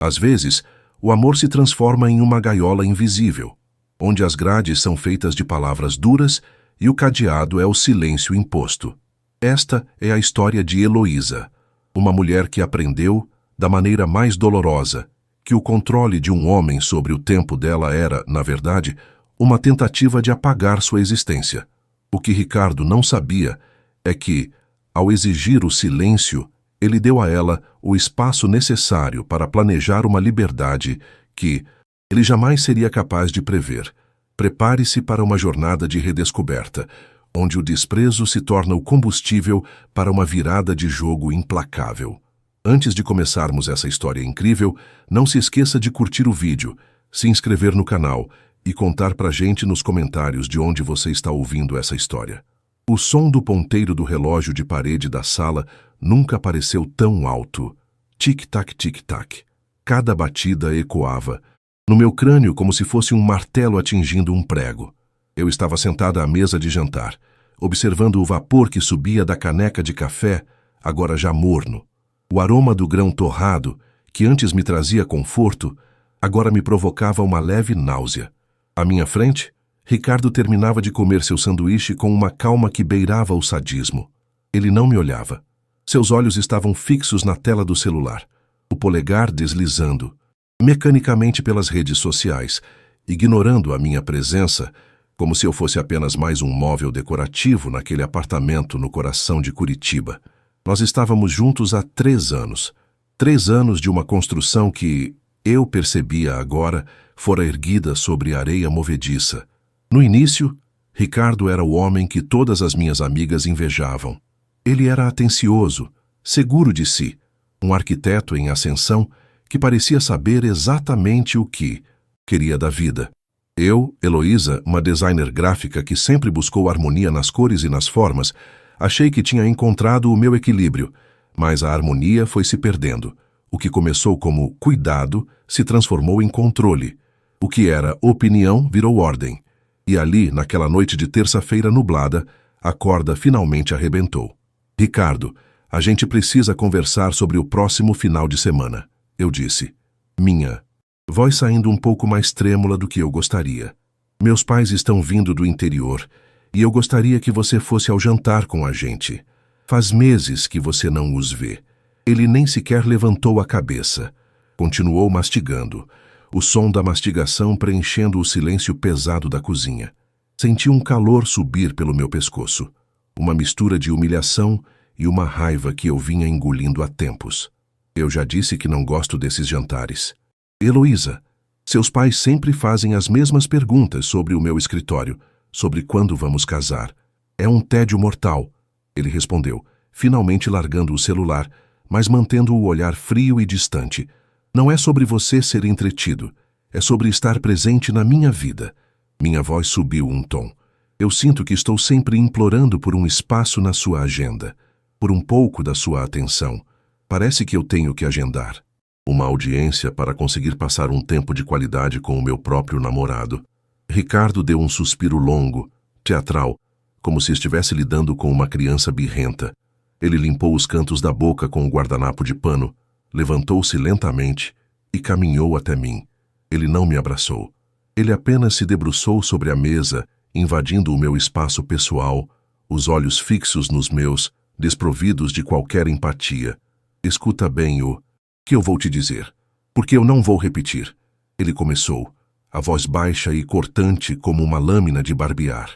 Às vezes, o amor se transforma em uma gaiola invisível, onde as grades são feitas de palavras duras e o cadeado é o silêncio imposto. Esta é a história de Heloísa, uma mulher que aprendeu, da maneira mais dolorosa, que o controle de um homem sobre o tempo dela era, na verdade, uma tentativa de apagar sua existência. O que Ricardo não sabia é que, ao exigir o silêncio, ele deu a ela o espaço necessário para planejar uma liberdade que ele jamais seria capaz de prever. Prepare-se para uma jornada de redescoberta, onde o desprezo se torna o combustível para uma virada de jogo implacável. Antes de começarmos essa história incrível, não se esqueça de curtir o vídeo, se inscrever no canal e contar pra gente nos comentários de onde você está ouvindo essa história. O som do ponteiro do relógio de parede da sala nunca pareceu tão alto. Tic-tac, tic-tac. Cada batida ecoava no meu crânio como se fosse um martelo atingindo um prego. Eu estava sentada à mesa de jantar, observando o vapor que subia da caneca de café, agora já morno. O aroma do grão torrado, que antes me trazia conforto, agora me provocava uma leve náusea. À minha frente, Ricardo terminava de comer seu sanduíche com uma calma que beirava o sadismo. Ele não me olhava. Seus olhos estavam fixos na tela do celular, o polegar deslizando, mecanicamente pelas redes sociais, ignorando a minha presença, como se eu fosse apenas mais um móvel decorativo naquele apartamento no coração de Curitiba. Nós estávamos juntos há 3 anos. 3 anos de uma construção que, eu percebia agora, fora erguida sobre areia movediça. No início, Ricardo era o homem que todas as minhas amigas invejavam. Ele era atencioso, seguro de si, um arquiteto em ascensão que parecia saber exatamente o que queria da vida. Eu, Heloísa, uma designer gráfica que sempre buscou harmonia nas cores e nas formas, achei que tinha encontrado o meu equilíbrio, mas a harmonia foi se perdendo. O que começou como cuidado se transformou em controle. O que era opinião virou ordem. E ali, naquela noite de terça-feira nublada, a corda finalmente arrebentou. Ricardo, a gente precisa conversar sobre o próximo final de semana, eu disse. Minha voz saindo um pouco mais trêmula do que eu gostaria. Meus pais estão vindo do interior e eu gostaria que você fosse ao jantar com a gente. Faz meses que você não os vê. Ele nem sequer levantou a cabeça. Continuou mastigando, o som da mastigação preenchendo o silêncio pesado da cozinha. Senti um calor subir pelo meu pescoço, uma mistura de humilhação e uma raiva que eu vinha engolindo há tempos. Eu já disse que não gosto desses jantares. Heloísa, seus pais sempre fazem as mesmas perguntas sobre o meu escritório, sobre quando vamos casar. É um tédio mortal, ele respondeu, finalmente largando o celular, mas mantendo o olhar frio e distante. Não é sobre você ser entretido, é sobre estar presente na minha vida. Minha voz subiu um tom. Eu sinto que estou sempre implorando por um espaço na sua agenda, por um pouco da sua atenção. Parece que eu tenho que agendar uma audiência para conseguir passar um tempo de qualidade com o meu próprio namorado. Ricardo deu um suspiro longo, teatral, como se estivesse lidando com uma criança birrenta. Ele limpou os cantos da boca com o guardanapo de pano, levantou-se lentamente e caminhou até mim. Ele não me abraçou. Ele apenas se debruçou sobre a mesa, invadindo o meu espaço pessoal, os olhos fixos nos meus, desprovidos de qualquer empatia. Escuta bem o que eu vou te dizer, porque eu não vou repetir. Ele começou, a voz baixa e cortante como uma lâmina de barbear.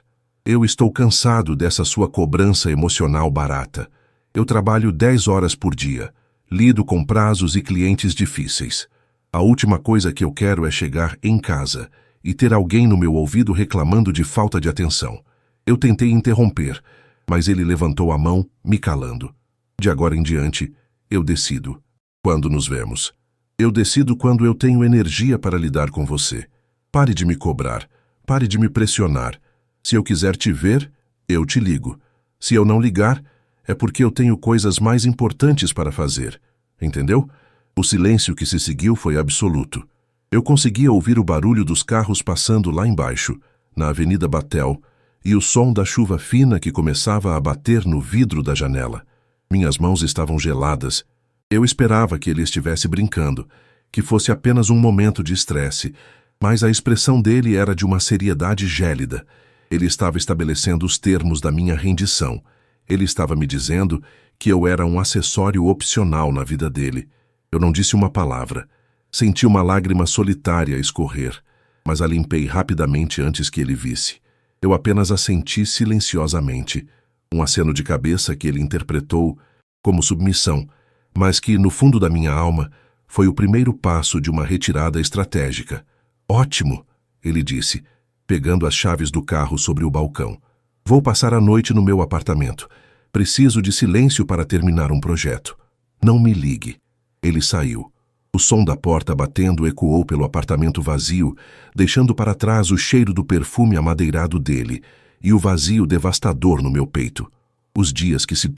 Eu estou cansado dessa sua cobrança emocional barata. Eu trabalho 10 horas por dia, lido com prazos e clientes difíceis. A última coisa que eu quero é chegar em casa e ter alguém no meu ouvido reclamando de falta de atenção. Eu tentei interromper, mas ele levantou a mão, me calando. De agora em diante, eu decido. Quando nos vemos. Eu decido quando eu tenho energia para lidar com você. Pare de me cobrar. Pare de me pressionar. Se eu quiser te ver, eu te ligo. Se eu não ligar, é porque eu tenho coisas mais importantes para fazer. Entendeu? O silêncio que se seguiu foi absoluto. Eu conseguia ouvir o barulho dos carros passando lá embaixo, na Avenida Batel, e o som da chuva fina que começava a bater no vidro da janela. Minhas mãos estavam geladas. Eu esperava que ele estivesse brincando, que fosse apenas um momento de estresse, mas a expressão dele era de uma seriedade gélida. Ele estava estabelecendo os termos da minha rendição. Ele estava me dizendo que eu era um acessório opcional na vida dele. Eu não disse uma palavra. Senti uma lágrima solitária escorrer, mas a limpei rapidamente antes que ele visse. Eu apenas assenti silenciosamente, um aceno de cabeça que ele interpretou como submissão, mas que, no fundo da minha alma, foi o primeiro passo de uma retirada estratégica. Ótimo, ele disse, pegando as chaves do carro sobre o balcão. Vou passar a noite no meu apartamento. Preciso de silêncio para terminar um projeto. Não me ligue. Ele saiu. O som da porta batendo ecoou pelo apartamento vazio, deixando para trás o cheiro do perfume amadeirado dele e o vazio devastador no meu peito. Os dias que se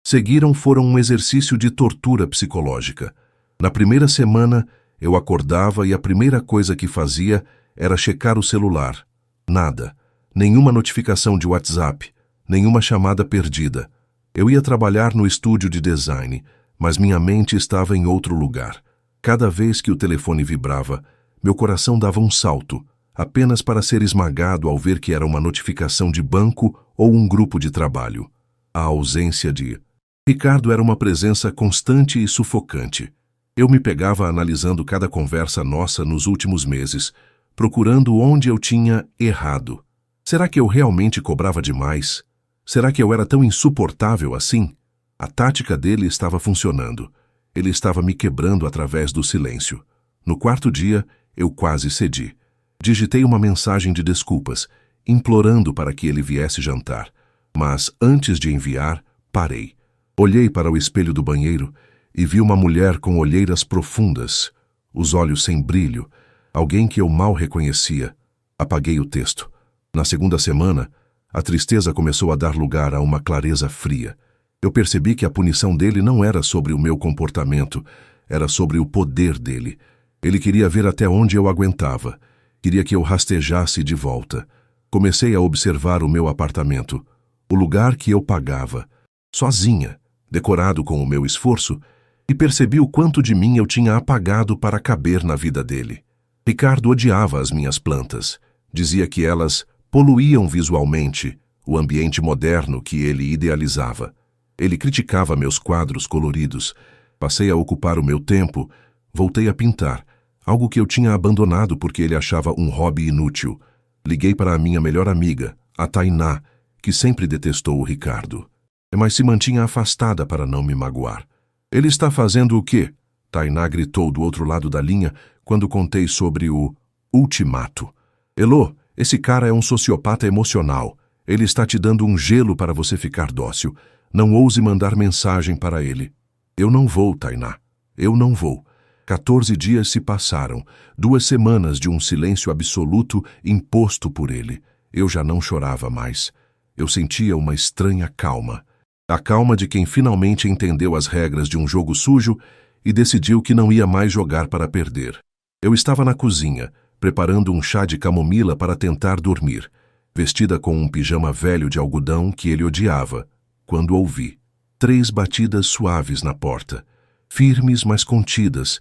seguiram foram um exercício de tortura psicológica. Na primeira semana, eu acordava e a primeira coisa que fazia era checar o celular. Nada. Nenhuma notificação de WhatsApp, nenhuma chamada perdida. Eu ia trabalhar no estúdio de design, mas minha mente estava em outro lugar. Cada vez que o telefone vibrava, meu coração dava um salto, apenas para ser esmagado ao ver que era uma notificação de banco ou um grupo de trabalho. A ausência de Ricardo era uma presença constante e sufocante. Eu me pegava analisando cada conversa nossa nos últimos meses, procurando onde eu tinha errado. Será que eu realmente cobrava demais? Será que eu era tão insuportável assim? A tática dele estava funcionando. Ele estava me quebrando através do silêncio. No quarto dia, eu quase cedi. Digitei uma mensagem de desculpas, implorando para que ele viesse jantar. Mas, antes de enviar, parei. Olhei para o espelho do banheiro e vi uma mulher com olheiras profundas, os olhos sem brilho, alguém que eu mal reconhecia. Apaguei o texto. Na segunda semana, a tristeza começou a dar lugar a uma clareza fria. Eu percebi que a punição dele não era sobre o meu comportamento, era sobre o poder dele. Ele queria ver até onde eu aguentava. Queria que eu rastejasse de volta. Comecei a observar o meu apartamento, o lugar que eu pagava, sozinha, decorado com o meu esforço, e percebi o quanto de mim eu tinha apagado para caber na vida dele. Ricardo odiava as minhas plantas. Dizia que elas poluíam visualmente o ambiente moderno que ele idealizava. Ele criticava meus quadros coloridos. Passei a ocupar o meu tempo, voltei a pintar, algo que eu tinha abandonado porque ele achava um hobby inútil. Liguei para a minha melhor amiga, a Tainá, que sempre detestou o Ricardo, mas se mantinha afastada para não me magoar. Ele está fazendo o quê? Tainá gritou do outro lado da linha quando contei sobre o ultimato. Elô, esse cara é um sociopata emocional. Ele está te dando um gelo para você ficar dócil. Não ouse mandar mensagem para ele. Eu não vou, Tainá. Eu não vou. 14 dias se passaram, 2 semanas de um silêncio absoluto imposto por ele. Eu já não chorava mais. Eu sentia uma estranha calma. A calma de quem finalmente entendeu as regras de um jogo sujo e decidiu que não ia mais jogar para perder. Eu estava na cozinha, preparando um chá de camomila para tentar dormir, vestida com um pijama velho de algodão que ele odiava, quando ouvi 3 batidas suaves na porta, firmes mas contidas.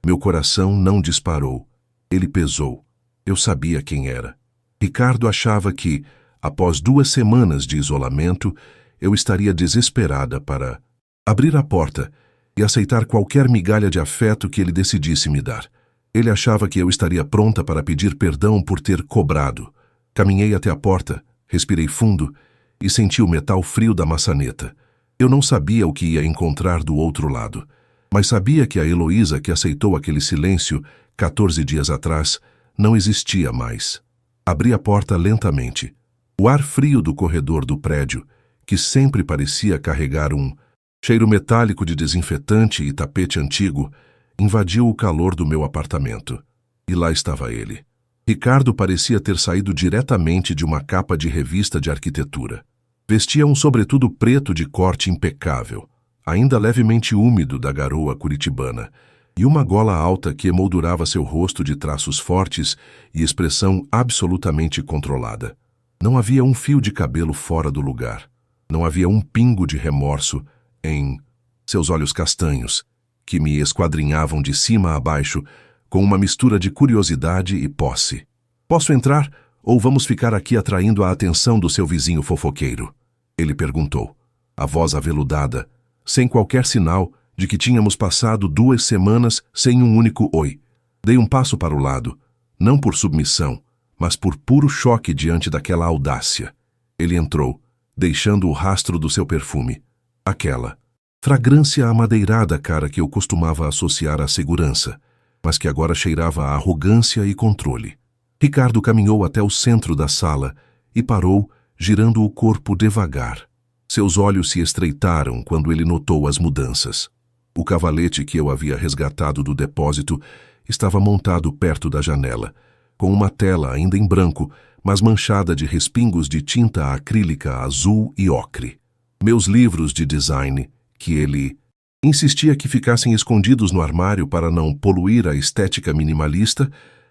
Meu coração não disparou. Ele pesou. Eu sabia quem era. Ricardo achava que, após 2 semanas de isolamento, eu estaria desesperada para abrir a porta e aceitar qualquer migalha de afeto que ele decidisse me dar. Ele achava que eu estaria pronta para pedir perdão por ter cobrado. Caminhei até a porta, respirei fundo e senti o metal frio da maçaneta. Eu não sabia o que ia encontrar do outro lado, mas sabia que a Heloísa que aceitou aquele silêncio 14 dias atrás não existia mais. Abri a porta lentamente. O ar frio do corredor do prédio, que sempre parecia carregar um cheiro metálico de desinfetante e tapete antigo, invadiu o calor do meu apartamento. E lá estava ele. Ricardo parecia ter saído diretamente de uma capa de revista de arquitetura. Vestia um sobretudo preto de corte impecável, ainda levemente úmido da garoa curitibana, e uma gola alta que emoldurava seu rosto de traços fortes e expressão absolutamente controlada. Não havia um fio de cabelo fora do lugar. Não havia um pingo de remorso em seus olhos castanhos, que me esquadrinhavam de cima a baixo, com uma mistura de curiosidade e posse. Posso entrar, ou vamos ficar aqui atraindo a atenção do seu vizinho fofoqueiro? Ele perguntou, a voz aveludada, sem qualquer sinal de que tínhamos passado 2 semanas sem um único oi. Dei um passo para o lado, não por submissão, mas por puro choque diante daquela audácia. Ele entrou, deixando o rastro do seu perfume. Aquela fragrância amadeirada cara que eu costumava associar à segurança, mas que agora cheirava a arrogância e controle. Ricardo caminhou até o centro da sala e parou, girando o corpo devagar. Seus olhos se estreitaram quando ele notou as mudanças. O cavalete que eu havia resgatado do depósito estava montado perto da janela, com uma tela ainda em branco, mas manchada de respingos de tinta acrílica azul e ocre. Meus livros de design, que ele insistia que ficassem escondidos no armário para não poluir a estética minimalista,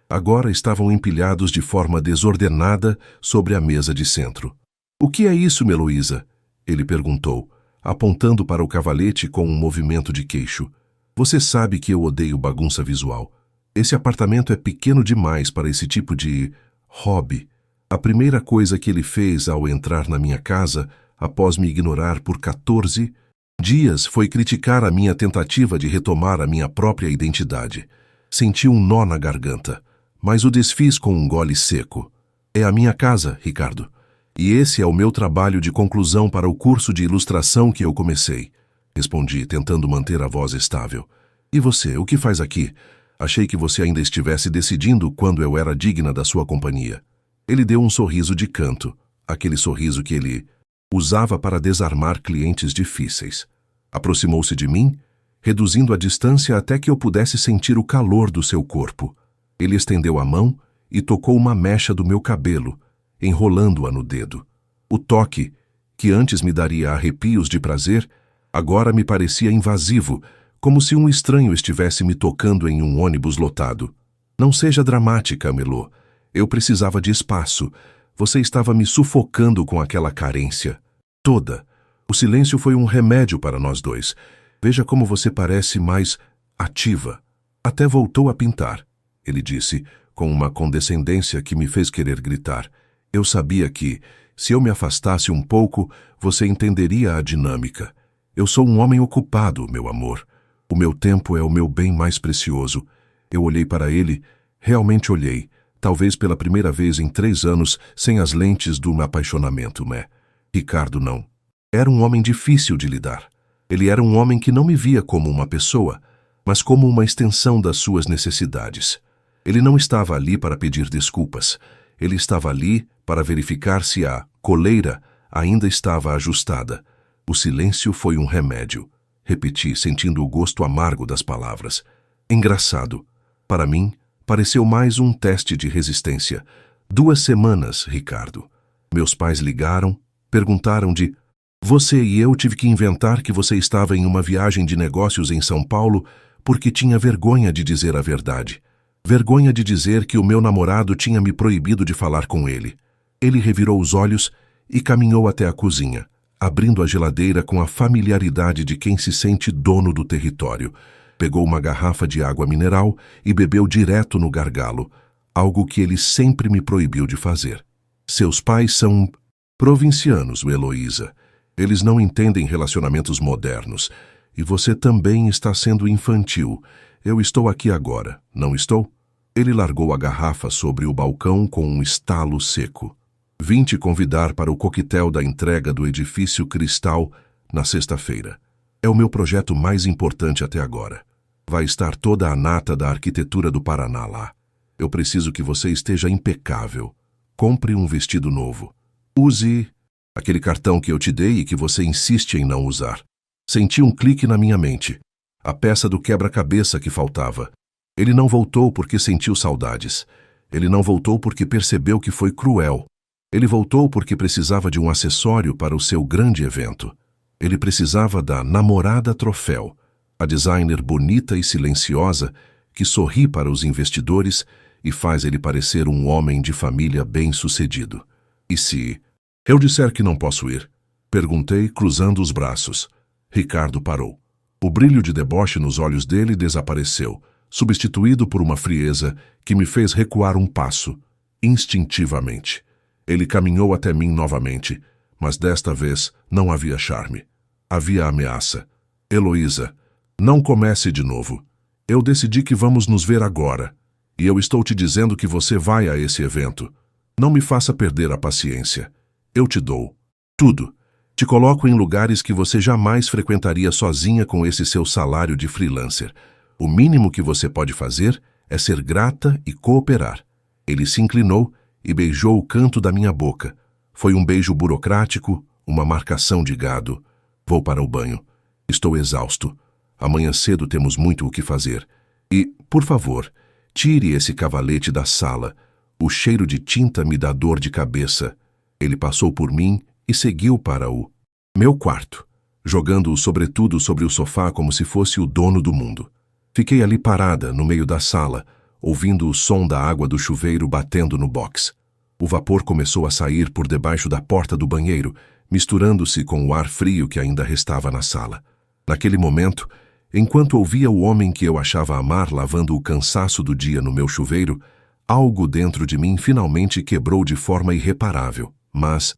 agora estavam empilhados de forma desordenada sobre a mesa de centro. "O que é isso, Heloísa?" ele perguntou, apontando para o cavalete com um movimento de queixo. "Você sabe que eu odeio bagunça visual. Esse apartamento é pequeno demais para esse tipo de hobby." A primeira coisa que ele fez ao entrar na minha casa, após me ignorar por 14 dias, foi criticar a minha tentativa de retomar a minha própria identidade. Senti um nó na garganta, mas o desfiz com um gole seco. "É a minha casa, Ricardo. E esse é o meu trabalho de conclusão para o curso de ilustração que eu comecei", respondi, tentando manter a voz estável. "E você, o que faz aqui? Achei que você ainda estivesse decidindo quando eu era digna da sua companhia." Ele deu um sorriso de canto, aquele sorriso que ele usava para desarmar clientes difíceis. Aproximou-se de mim, reduzindo a distância até que eu pudesse sentir o calor do seu corpo. Ele estendeu a mão e tocou uma mecha do meu cabelo, enrolando-a no dedo. O toque, que antes me daria arrepios de prazer, agora me parecia invasivo, como se um estranho estivesse me tocando em um ônibus lotado. "Não seja dramática, Melô. Eu precisava de espaço. Você estava me sufocando com aquela carência toda. O silêncio foi um remédio para nós dois. Veja como você parece mais ativa. Até voltou a pintar", ele disse, com uma condescendência que me fez querer gritar. Eu sabia que, se eu me afastasse um pouco, você entenderia a dinâmica. Eu sou um homem ocupado, meu amor. O meu tempo é o meu bem mais precioso. Eu olhei para ele, realmente olhei, talvez pela primeira vez em 3 anos, sem as lentes do apaixonamento, né? Ricardo não. Era um homem difícil de lidar. Ele era um homem que não me via como uma pessoa, mas como uma extensão das suas necessidades. Ele não estava ali para pedir desculpas. Ele estava ali para verificar se a coleira ainda estava ajustada. O silêncio foi um remédio. Repeti, sentindo o gosto amargo das palavras. Engraçado. Para mim, pareceu mais um teste de resistência. 2 semanas, Ricardo. Meus pais ligaram, perguntaram de... Você e eu tive que inventar que você estava em uma viagem de negócios em São Paulo porque tinha vergonha de dizer a verdade. Vergonha de dizer que o meu namorado tinha me proibido de falar com ele. Ele revirou os olhos e caminhou até a cozinha, abrindo a geladeira com a familiaridade de quem se sente dono do território. Pegou uma garrafa de água mineral e bebeu direto no gargalo, algo que ele sempre me proibiu de fazer. Seus pais são provincianos, Heloísa. Eles não entendem relacionamentos modernos. E você também está sendo infantil. Eu estou aqui agora, não estou? Ele largou a garrafa sobre o balcão com um estalo seco. Vim te convidar para o coquetel da entrega do edifício Cristal na sexta-feira. É o meu projeto mais importante até agora. Vai estar toda a nata da arquitetura do Paraná lá. Eu preciso que você esteja impecável. Compre um vestido novo. Use aquele cartão que eu te dei e que você insiste em não usar. Senti um clique na minha mente. A peça do quebra-cabeça que faltava. Ele não voltou porque sentiu saudades. Ele não voltou porque percebeu que foi cruel. Ele voltou porque precisava de um acessório para o seu grande evento. Ele precisava da namorada troféu, a designer bonita e silenciosa que sorri para os investidores e faz ele parecer um homem de família bem-sucedido. E se eu disser que não posso ir? Perguntei, cruzando os braços. Ricardo parou. O brilho de deboche nos olhos dele desapareceu, substituído por uma frieza que me fez recuar um passo, instintivamente. Ele caminhou até mim novamente, mas desta vez não havia charme. Havia ameaça. Heloísa, não comece de novo. Eu decidi que vamos nos ver agora. E eu estou te dizendo que você vai a esse evento. Não me faça perder a paciência. Eu te dou tudo. Te coloco em lugares que você jamais frequentaria sozinha com esse seu salário de freelancer. O mínimo que você pode fazer é ser grata e cooperar. Ele se inclinou e beijou o canto da minha boca. Foi um beijo burocrático, uma marcação de gado. Vou para o banho. Estou exausto. Amanhã cedo temos muito o que fazer. E, por favor, tire esse cavalete da sala. O cheiro de tinta me dá dor de cabeça. Ele passou por mim e seguiu para o meu quarto, jogando o sobretudo sobre o sofá como se fosse o dono do mundo. Fiquei ali parada, no meio da sala, ouvindo o som da água do chuveiro batendo no box. O vapor começou a sair por debaixo da porta do banheiro, misturando-se com o ar frio que ainda restava na sala. Naquele momento, enquanto ouvia o homem que eu achava amar lavando o cansaço do dia no meu chuveiro, algo dentro de mim finalmente quebrou de forma irreparável. Mas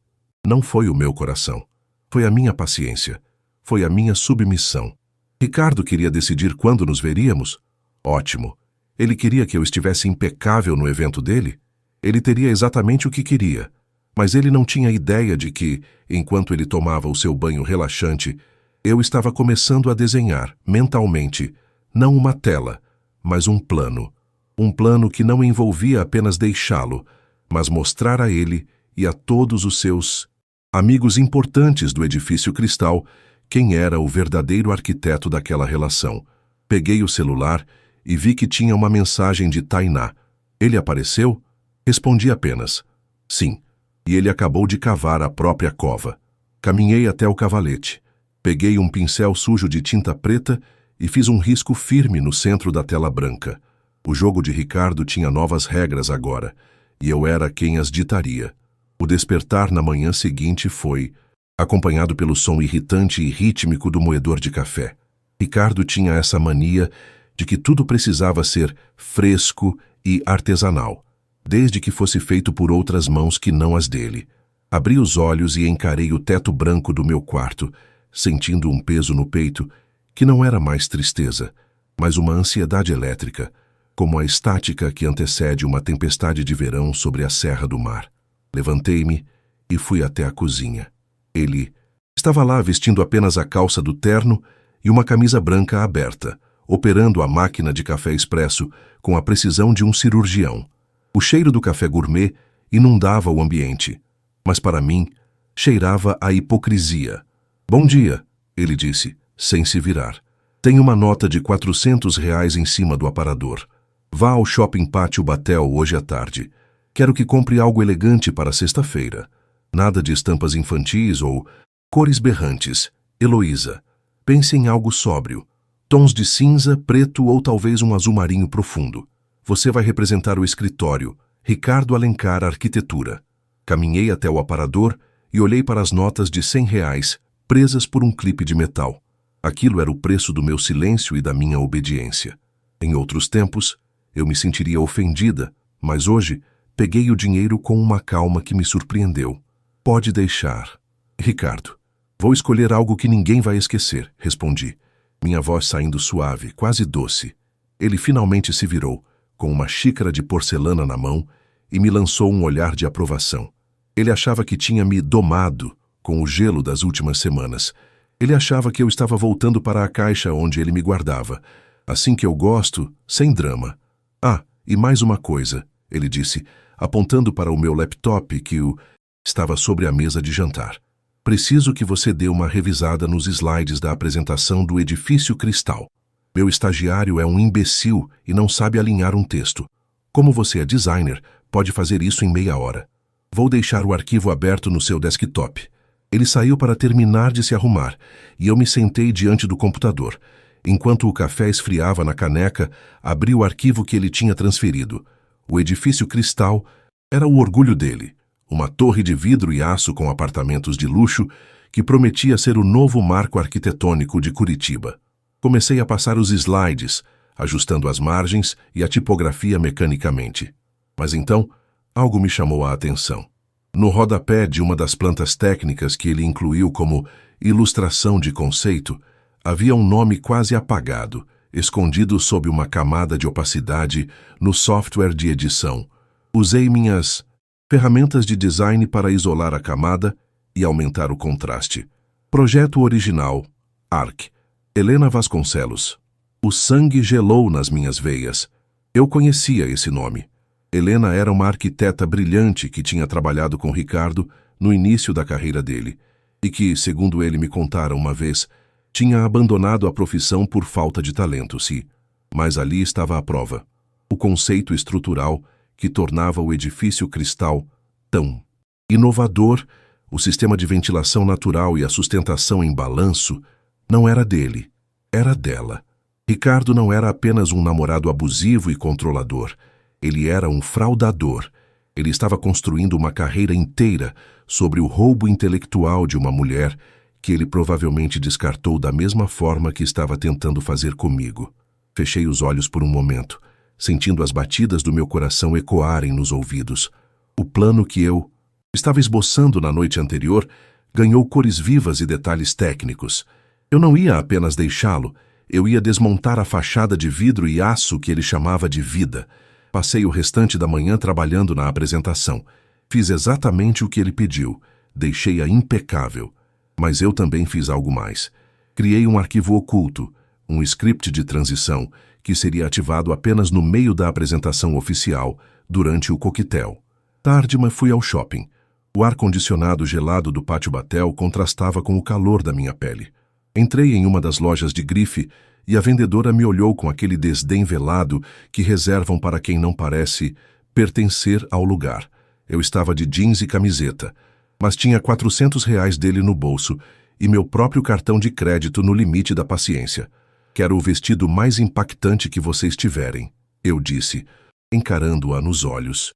não foi o meu coração. Foi a minha paciência. Foi a minha submissão. Ricardo queria decidir quando nos veríamos? Ótimo. Ele queria que eu estivesse impecável no evento dele? Ele teria exatamente o que queria. Mas ele não tinha ideia de que, enquanto ele tomava o seu banho relaxante, eu estava começando a desenhar, mentalmente, não uma tela, mas um plano. Um plano que não envolvia apenas deixá-lo, mas mostrar a ele e a todos os seus amigos importantes do edifício Cristal quem era o verdadeiro arquiteto daquela relação. Peguei o celular e vi que tinha uma mensagem de Tainá. Ele apareceu? Respondi apenas, sim. E ele acabou de cavar a própria cova. Caminhei até o cavalete. Peguei um pincel sujo de tinta preta e fiz um risco firme no centro da tela branca. O jogo de Ricardo tinha novas regras agora, e eu era quem as ditaria. O despertar na manhã seguinte foi acompanhado pelo som irritante e rítmico do moedor de café. Ricardo tinha essa mania de que tudo precisava ser fresco e artesanal, desde que fosse feito por outras mãos que não as dele. Abri os olhos e encarei o teto branco do meu quarto, sentindo um peso no peito que não era mais tristeza, mas uma ansiedade elétrica, como a estática que antecede uma tempestade de verão sobre a Serra do Mar. Levantei-me e fui até a cozinha. Ele estava lá vestindo apenas a calça do terno e uma camisa branca aberta, operando a máquina de café expresso com a precisão de um cirurgião. O cheiro do café gourmet inundava o ambiente, mas para mim cheirava a hipocrisia. Bom dia, ele disse, sem se virar. Tem uma nota de R$ 400 em cima do aparador. Vá ao Shopping Pátio Batel hoje à tarde. Quero que compre algo elegante para sexta-feira. Nada de estampas infantis ou cores berrantes. Heloísa. Pense em algo sóbrio. Tons de cinza, preto ou talvez um azul marinho profundo. Você vai representar o escritório. Ricardo Alencar Arquitetura. Caminhei até o aparador e olhei para as notas de R$ 100, presas por um clipe de metal. Aquilo era o preço do meu silêncio e da minha obediência. Em outros tempos, eu me sentiria ofendida, mas hoje peguei o dinheiro com uma calma que me surpreendeu. Pode deixar. Ricardo, vou escolher algo que ninguém vai esquecer, respondi, minha voz saindo suave, quase doce. Ele finalmente se virou, com uma xícara de porcelana na mão, e me lançou um olhar de aprovação. Ele achava que tinha me domado com o gelo das últimas semanas. Ele achava que eu estava voltando para a caixa onde ele me guardava. Assim que eu gosto, sem drama. Ah, e mais uma coisa, ele disse, apontando para o meu laptop que estava sobre a mesa de jantar. Preciso que você dê uma revisada nos slides da apresentação do edifício Cristal. Meu estagiário é um imbecil e não sabe alinhar um texto. Como você é designer, pode fazer isso em meia hora. Vou deixar o arquivo aberto no seu desktop. Ele saiu para terminar de se arrumar, e eu me sentei diante do computador. Enquanto o café esfriava na caneca, abri o arquivo que ele tinha transferido. O edifício Cristal era o orgulho dele, uma torre de vidro e aço com apartamentos de luxo que prometia ser o novo marco arquitetônico de Curitiba. Comecei a passar os slides, ajustando as margens e a tipografia mecanicamente. Mas então, algo me chamou a atenção. No rodapé de uma das plantas técnicas que ele incluiu como ilustração de conceito, havia um nome quase apagado, escondido sob uma camada de opacidade no software de edição. Usei minhas ferramentas de design para isolar a camada e aumentar o contraste. Projeto original, ARC. Helena Vasconcelos. O sangue gelou nas minhas veias. Eu conhecia esse nome. Helena era uma arquiteta brilhante que tinha trabalhado com Ricardo no início da carreira dele e que, segundo ele me contara uma vez, tinha abandonado a profissão por falta de talento, mas ali estava a prova. O conceito estrutural que tornava o edifício Cristal tão inovador, o sistema de ventilação natural e a sustentação em balanço, não era dele, era dela. Ricardo não era apenas um namorado abusivo e controlador. Ele era um fraudador. Ele estava construindo uma carreira inteira sobre o roubo intelectual de uma mulher que ele provavelmente descartou da mesma forma que estava tentando fazer comigo. Fechei os olhos por um momento, sentindo as batidas do meu coração ecoarem nos ouvidos. O plano que eu estava esboçando na noite anterior ganhou cores vivas e detalhes técnicos. Eu não ia apenas deixá-lo, eu ia desmontar a fachada de vidro e aço que ele chamava de vida. Passei o restante da manhã trabalhando na apresentação. Fiz exatamente o que ele pediu. Deixei-a impecável. Mas eu também fiz algo mais. Criei um arquivo oculto, um script de transição, que seria ativado apenas no meio da apresentação oficial, durante o coquetel. Tarde, mas fui ao shopping. O ar-condicionado gelado do pátio Batel contrastava com o calor da minha pele. Entrei em uma das lojas de grife e a vendedora me olhou com aquele desdém velado que reservam para quem não parece pertencer ao lugar. Eu estava de jeans e camiseta, mas tinha R$ 400 dele no bolso e meu próprio cartão de crédito no limite da paciência. Quero o vestido mais impactante que vocês tiverem, eu disse, encarando-a nos olhos.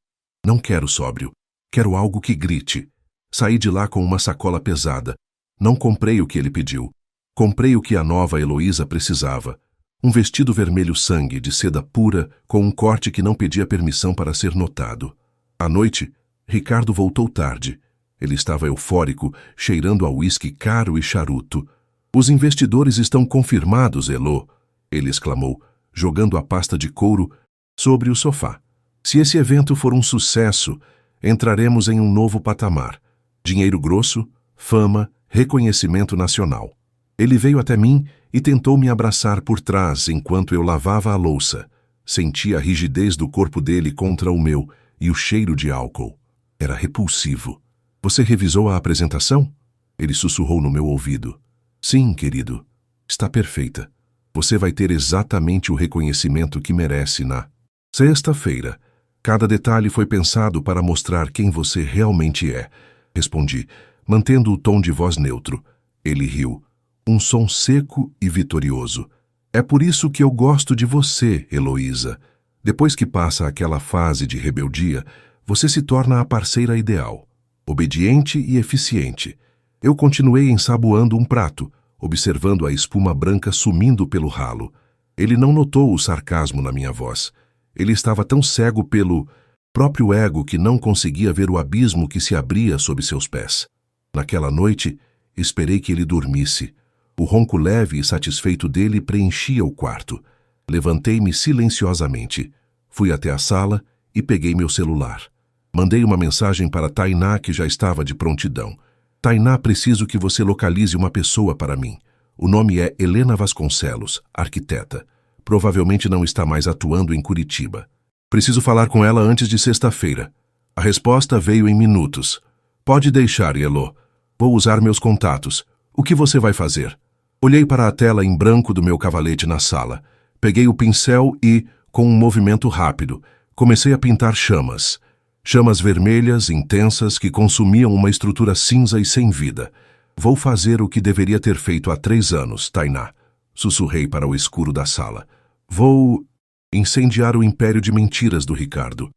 Não quero sóbrio, quero algo que grite. Saí de lá com uma sacola pesada. Não comprei o que ele pediu. Comprei o que a nova Heloísa precisava. Um vestido vermelho sangue, de seda pura, com um corte que não pedia permissão para ser notado. À noite, Ricardo voltou tarde. Ele estava eufórico, cheirando a uísque caro e charuto. Os investidores estão confirmados, Elo, ele exclamou, jogando a pasta de couro sobre o sofá. Se esse evento for um sucesso, entraremos em um novo patamar. Dinheiro grosso, fama, reconhecimento nacional. Ele veio até mim e tentou me abraçar por trás enquanto eu lavava a louça. Senti a rigidez do corpo dele contra o meu e o cheiro de álcool. Era repulsivo. Você revisou a apresentação? Ele sussurrou no meu ouvido. Sim, querido. Está perfeita. Você vai ter exatamente o reconhecimento que merece na sexta-feira. Cada detalhe foi pensado para mostrar quem você realmente é. Respondi, mantendo o tom de voz neutro. Ele riu. Um som seco e vitorioso. É por isso que eu gosto de você, Heloísa. Depois que passa aquela fase de rebeldia, você se torna a parceira ideal. Obediente e eficiente. Eu continuei ensaboando um prato, observando a espuma branca sumindo pelo ralo. Ele não notou o sarcasmo na minha voz. Ele estava tão cego pelo próprio ego que não conseguia ver o abismo que se abria sob seus pés. Naquela noite, esperei que ele dormisse. O ronco leve e satisfeito dele preenchia o quarto. Levantei-me silenciosamente. Fui até a sala e peguei meu celular. Mandei uma mensagem para Tainá que já estava de prontidão. Tainá, preciso que você localize uma pessoa para mim. O nome é Helena Vasconcelos, arquiteta. Provavelmente não está mais atuando em Curitiba. Preciso falar com ela antes de sexta-feira. A resposta veio em minutos. Pode deixar, Elo. Vou usar meus contatos. O que você vai fazer? Olhei para a tela em branco do meu cavalete na sala. Peguei o pincel e, com um movimento rápido, comecei a pintar chamas. Chamas vermelhas, intensas, que consumiam uma estrutura cinza e sem vida. Vou fazer o que deveria ter feito há 3 anos, Tainá. Sussurrei para o escuro da sala. Vou incendiar o império de mentiras do Ricardo.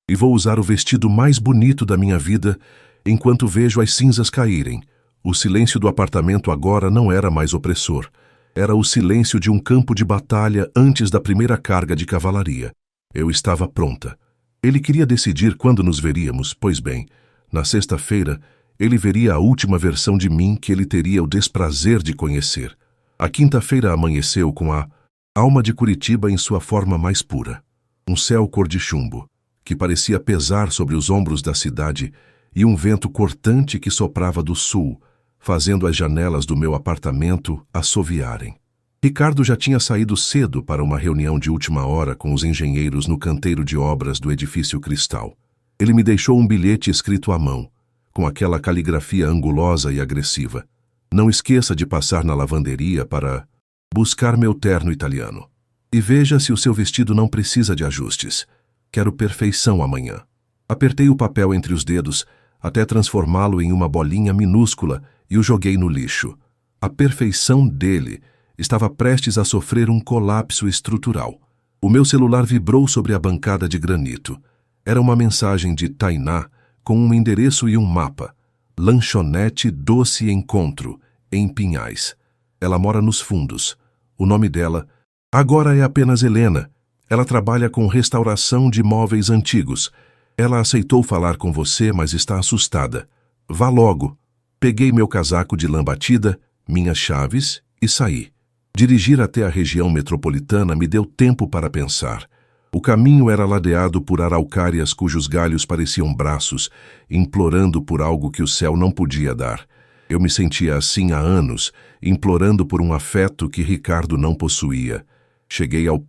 E vou usar o vestido mais bonito da minha vida enquanto vejo as cinzas caírem. O silêncio do apartamento agora não era mais opressor. Era o silêncio de um campo de batalha antes da primeira carga de cavalaria. Eu estava pronta. Ele queria decidir quando nos veríamos, pois bem, na sexta-feira, ele veria a última versão de mim que ele teria o desprazer de conhecer. A quinta-feira amanheceu com a alma de Curitiba em sua forma mais pura. Um céu cor de chumbo, que parecia pesar sobre os ombros da cidade, e um vento cortante que soprava do sul, fazendo as janelas do meu apartamento assoviarem. Ricardo já tinha saído cedo para uma reunião de última hora com os engenheiros no canteiro de obras do edifício Cristal. Ele me deixou um bilhete escrito à mão, com aquela caligrafia angulosa e agressiva. Não esqueça de passar na lavanderia para buscar meu terno italiano. E veja se o seu vestido não precisa de ajustes. Quero perfeição amanhã. Apertei o papel entre os dedos até transformá-lo em uma bolinha minúscula e o joguei no lixo. A perfeição dele estava prestes a sofrer um colapso estrutural. O meu celular vibrou sobre a bancada de granito. Era uma mensagem de Tainá com um endereço e um mapa. Lanchonete Doce Encontro, em Pinhais. Ela mora nos fundos. O nome dela agora é apenas Helena. Ela trabalha com restauração de móveis antigos. Ela aceitou falar com você, mas está assustada. Vá logo. Peguei meu casaco de lã batida, minhas chaves e saí. Dirigir até a região metropolitana me deu tempo para pensar. O caminho era ladeado por araucárias cujos galhos pareciam braços, implorando por algo que o céu não podia dar. Eu me sentia assim há anos, implorando por um afeto que Ricardo não possuía. Cheguei ao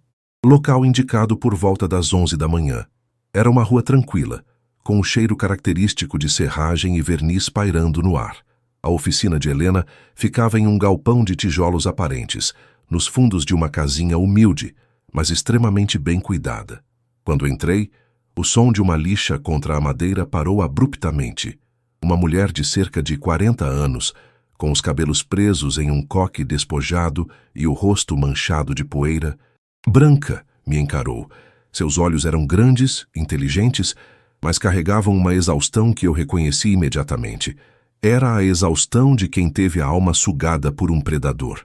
local indicado por volta das 11 da manhã. Era uma rua tranquila, com um cheiro característico de serragem e verniz pairando no ar. A oficina de Helena ficava em um galpão de tijolos aparentes, nos fundos de uma casinha humilde, mas extremamente bem cuidada. Quando entrei, o som de uma lixa contra a madeira parou abruptamente. Uma mulher de cerca de 40 anos, com os cabelos presos em um coque despojado e o rosto manchado de poeira, branca, me encarou. Seus olhos eram grandes, inteligentes, mas carregavam uma exaustão que eu reconheci imediatamente. Era a exaustão de quem teve a alma sugada por um predador.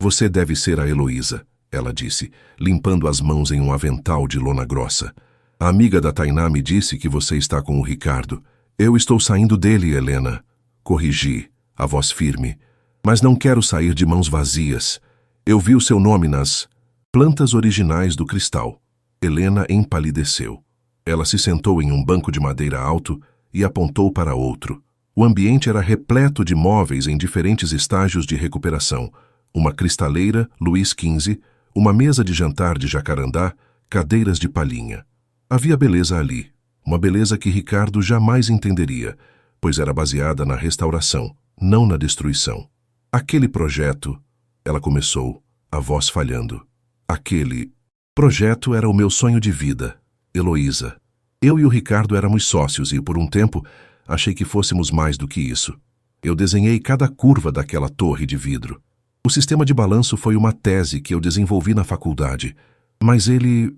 Você deve ser a Heloísa, ela disse, limpando as mãos em um avental de lona grossa. A amiga da Tainá me disse que você está com o Ricardo. Eu estou saindo dele, Helena. Corrigi, a voz firme. Mas não quero sair de mãos vazias. Eu vi o seu nome nas plantas originais do Cristal. Helena empalideceu. Ela se sentou em um banco de madeira alto e apontou para outro. O ambiente era repleto de móveis em diferentes estágios de recuperação. Uma cristaleira, Luís XV, uma mesa de jantar de jacarandá, cadeiras de palhinha. Havia beleza ali, uma beleza que Ricardo jamais entenderia, pois era baseada na restauração, não na destruição. Aquele projeto, ela começou, a voz falhando. Aquele projeto era o meu sonho de vida, Heloísa. Eu e o Ricardo éramos sócios e, por um tempo, achei que fôssemos mais do que isso. Eu desenhei cada curva daquela torre de vidro. O sistema de balanço foi uma tese que eu desenvolvi na faculdade, mas ele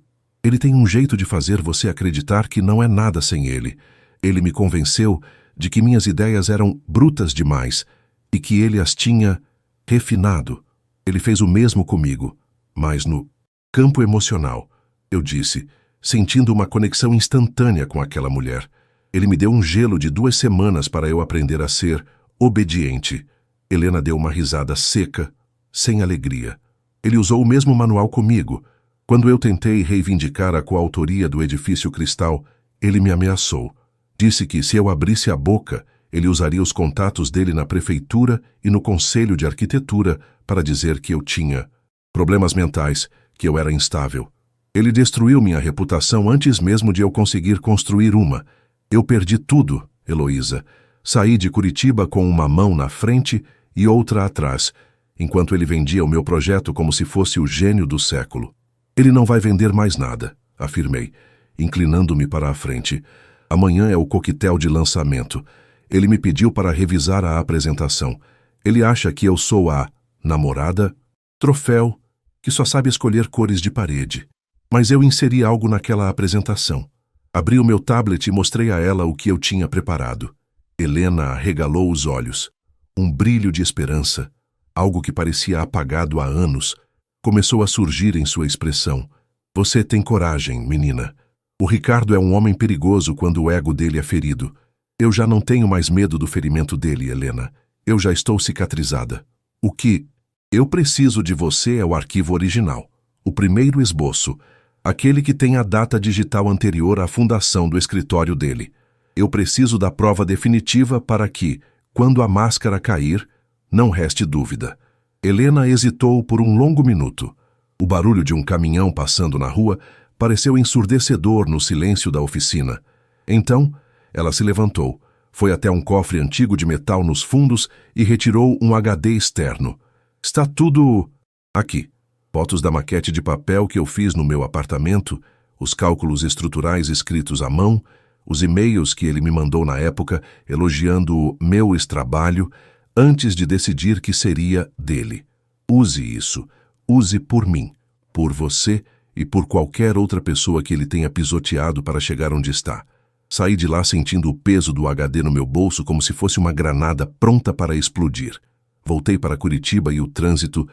tem um jeito de fazer você acreditar que não é nada sem ele. Ele me convenceu de que minhas ideias eram brutas demais e que ele as tinha refinado. Ele fez o mesmo comigo, mas no campo emocional, eu disse, sentindo uma conexão instantânea com aquela mulher. Ele me deu um gelo de 2 semanas para eu aprender a ser obediente. Helena deu uma risada seca, sem alegria. Ele usou o mesmo manual comigo. Quando eu tentei reivindicar a coautoria do edifício Cristal, ele me ameaçou. Disse que, se eu abrisse a boca, ele usaria os contatos dele na prefeitura e no conselho de arquitetura para dizer que eu tinha problemas mentais, que eu era instável. Ele destruiu minha reputação antes mesmo de eu conseguir construir uma. Eu perdi tudo, Heloísa. Saí de Curitiba com uma mão na frente e outra atrás, enquanto ele vendia o meu projeto como se fosse o gênio do século. Ele não vai vender mais nada, afirmei, inclinando-me para a frente. Amanhã é o coquetel de lançamento. Ele me pediu para revisar a apresentação. Ele acha que eu sou a namorada, troféu, que só sabe escolher cores de parede. Mas eu inseri algo naquela apresentação. Abri o meu tablet e mostrei a ela o que eu tinha preparado. Helena arregalou os olhos. Um brilho de esperança. Algo que parecia apagado há anos começou a surgir em sua expressão. Você tem coragem, menina. O Ricardo é um homem perigoso quando o ego dele é ferido. Eu já não tenho mais medo do ferimento dele, Helena. Eu já estou cicatrizada. O que eu preciso de você é o arquivo original, o primeiro esboço, aquele que tem a data digital anterior à fundação do escritório dele. Eu preciso da prova definitiva para que, quando a máscara cair, não reste dúvida. Helena hesitou por um longo minuto. O barulho de um caminhão passando na rua pareceu ensurdecedor no silêncio da oficina. Então, ela se levantou, foi até um cofre antigo de metal nos fundos e retirou um HD externo. Está tudo aqui. Fotos da maquete de papel que eu fiz no meu apartamento, os cálculos estruturais escritos à mão, os e-mails que ele me mandou na época elogiando o meu trabalho antes de decidir que seria dele. Use isso. Use por mim, por você e por qualquer outra pessoa que ele tenha pisoteado para chegar onde está. Saí de lá sentindo o peso do HD no meu bolso como se fosse uma granada pronta para explodir. Voltei para Curitiba e o trânsito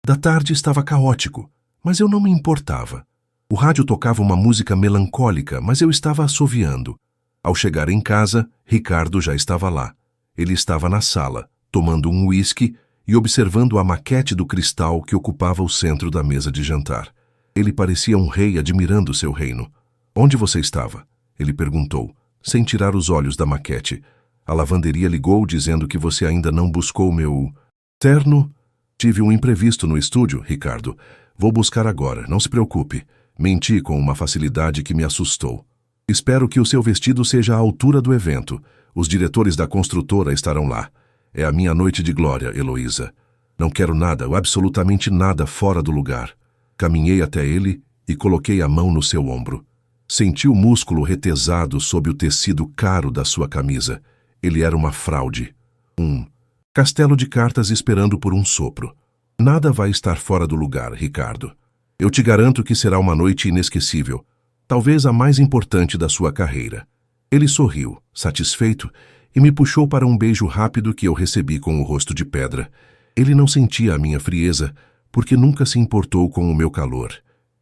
da tarde estava caótico, mas eu não me importava. O rádio tocava uma música melancólica, mas eu estava assoviando. Ao chegar em casa, Ricardo já estava lá. Ele estava na sala, tomando um uísque e observando a maquete do cristal que ocupava o centro da mesa de jantar. Ele parecia um rei admirando seu reino. Onde você estava? Ele perguntou, sem tirar os olhos da maquete. A lavanderia ligou dizendo que você ainda não buscou meu terno. Tive um imprevisto no estúdio, Ricardo. Vou buscar agora, não se preocupe. Menti com uma facilidade que me assustou. Espero que o seu vestido seja à altura do evento. Os diretores da construtora estarão lá. É a minha noite de glória, Heloísa. Não quero nada, absolutamente nada fora do lugar. Caminhei até ele e coloquei a mão no seu ombro. Senti o músculo retesado sob o tecido caro da sua camisa. Ele era uma fraude. Um castelo de cartas esperando por um sopro. Nada vai estar fora do lugar, Ricardo. Eu te garanto que será uma noite inesquecível. Talvez a mais importante da sua carreira. Ele sorriu, satisfeito, e me puxou para um beijo rápido que eu recebi com o rosto de pedra. Ele não sentia a minha frieza, porque nunca se importou com o meu calor.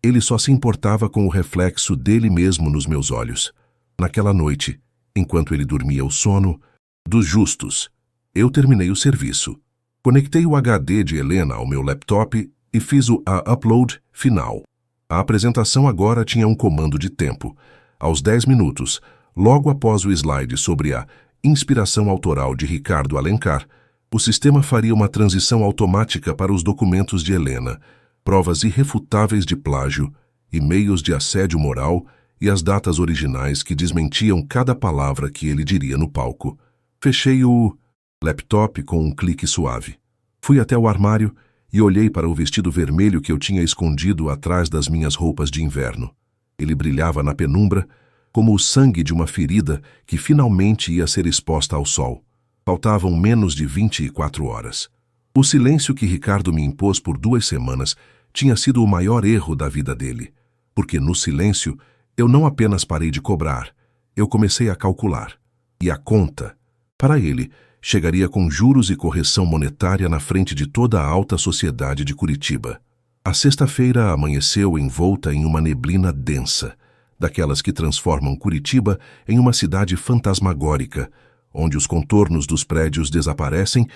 Ele só se importava com o reflexo dele mesmo nos meus olhos. Naquela noite, enquanto ele dormia o sono dos justos, eu terminei o serviço. Conectei o HD de Helena ao meu laptop e fiz o upload final. A apresentação agora tinha um comando de tempo. Aos 10 minutos, logo após o slide sobre a inspiração autoral de Ricardo Alencar, o sistema faria uma transição automática para os documentos de Helena, provas irrefutáveis de plágio, e-mails de assédio moral e as datas originais que desmentiam cada palavra que ele diria no palco. Fechei o laptop com um clique suave. Fui até o armário e olhei para o vestido vermelho que eu tinha escondido atrás das minhas roupas de inverno. Ele brilhava na penumbra, como o sangue de uma ferida que finalmente ia ser exposta ao sol. Faltavam menos de 24 horas. O silêncio que Ricardo me impôs por 2 semanas tinha sido o maior erro da vida dele, porque no silêncio eu não apenas parei de cobrar, eu comecei a calcular. E a conta, para ele, chegaria com juros e correção monetária na frente de toda a alta sociedade de Curitiba. A sexta-feira amanheceu envolta em uma neblina densa, daquelas que transformam Curitiba em uma cidade fantasmagórica, onde os contornos dos prédios desaparecem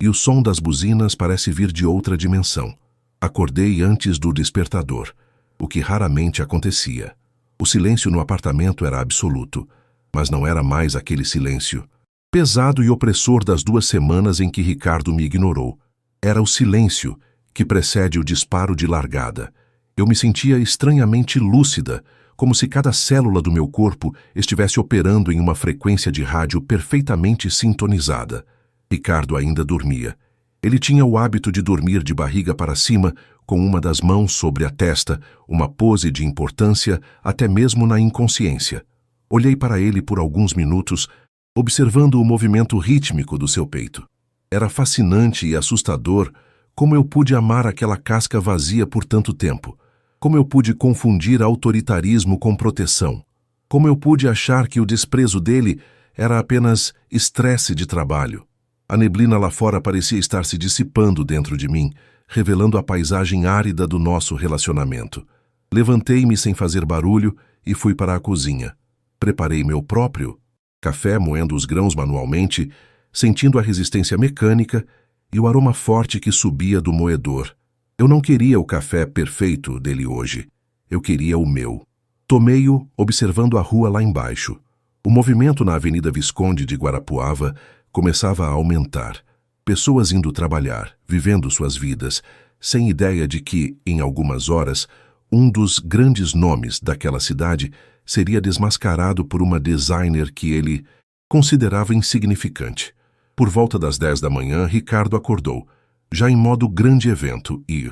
e o som das buzinas parece vir de outra dimensão. Acordei antes do despertador, o que raramente acontecia. O silêncio no apartamento era absoluto, mas não era mais aquele silêncio pesado e opressor das 2 semanas em que Ricardo me ignorou. Era o silêncio que precede o disparo de largada. Eu me sentia estranhamente lúcida, como se cada célula do meu corpo estivesse operando em uma frequência de rádio perfeitamente sintonizada. Ricardo ainda dormia. Ele tinha o hábito de dormir de barriga para cima, com uma das mãos sobre a testa, uma pose de importância até mesmo na inconsciência. Olhei para ele por alguns minutos, observando o movimento rítmico do seu peito. Era fascinante e assustador como eu pude amar aquela casca vazia por tanto tempo. Como eu pude confundir autoritarismo com proteção. Como eu pude achar que o desprezo dele era apenas estresse de trabalho. A neblina lá fora parecia estar se dissipando dentro de mim, revelando a paisagem árida do nosso relacionamento. Levantei-me sem fazer barulho e fui para a cozinha. Preparei meu próprio café, moendo os grãos manualmente, sentindo a resistência mecânica e o aroma forte que subia do moedor. Eu não queria o café perfeito dele hoje. Eu queria o meu. Tomei-o, observando a rua lá embaixo. O movimento na Avenida Visconde de Guarapuava começava a aumentar. Pessoas indo trabalhar, vivendo suas vidas, sem ideia de que, em algumas horas, um dos grandes nomes daquela cidade seria desmascarado por uma designer que ele considerava insignificante. Por volta das 10 da manhã, Ricardo acordou, já em modo grande evento, e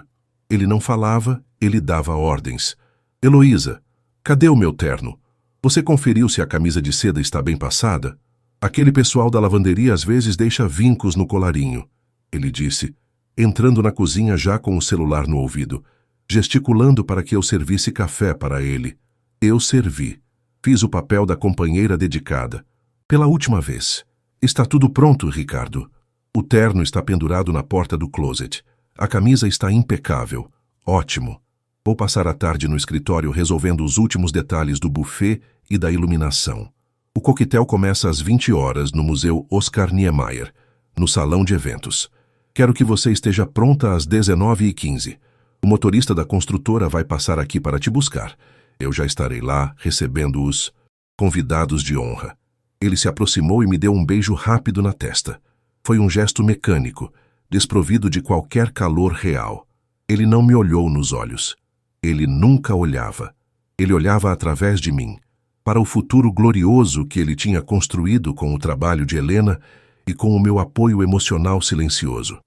ele não falava, ele dava ordens. Heloísa, cadê o meu terno? Você conferiu se a camisa de seda está bem passada? Aquele pessoal da lavanderia às vezes deixa vincos no colarinho, ele disse, entrando na cozinha já com o celular no ouvido, gesticulando para que eu servisse café para ele. Eu servi. Fiz o papel da companheira dedicada. Pela última vez. Está tudo pronto, Ricardo. O terno está pendurado na porta do closet. A camisa está impecável. Ótimo. Vou passar a tarde no escritório resolvendo os últimos detalhes do buffet e da iluminação. O coquetel começa às 20 horas no Museu Oscar Niemeyer, no salão de eventos. Quero que você esteja pronta às 19h15. O motorista da construtora vai passar aqui para te buscar. Eu já estarei lá recebendo os convidados de honra. Ele se aproximou e me deu um beijo rápido na testa. Foi um gesto mecânico, desprovido de qualquer calor real. Ele não me olhou nos olhos. Ele nunca olhava. Ele olhava através de mim, para o futuro glorioso que ele tinha construído com o trabalho de Helena e com o meu apoio emocional silencioso.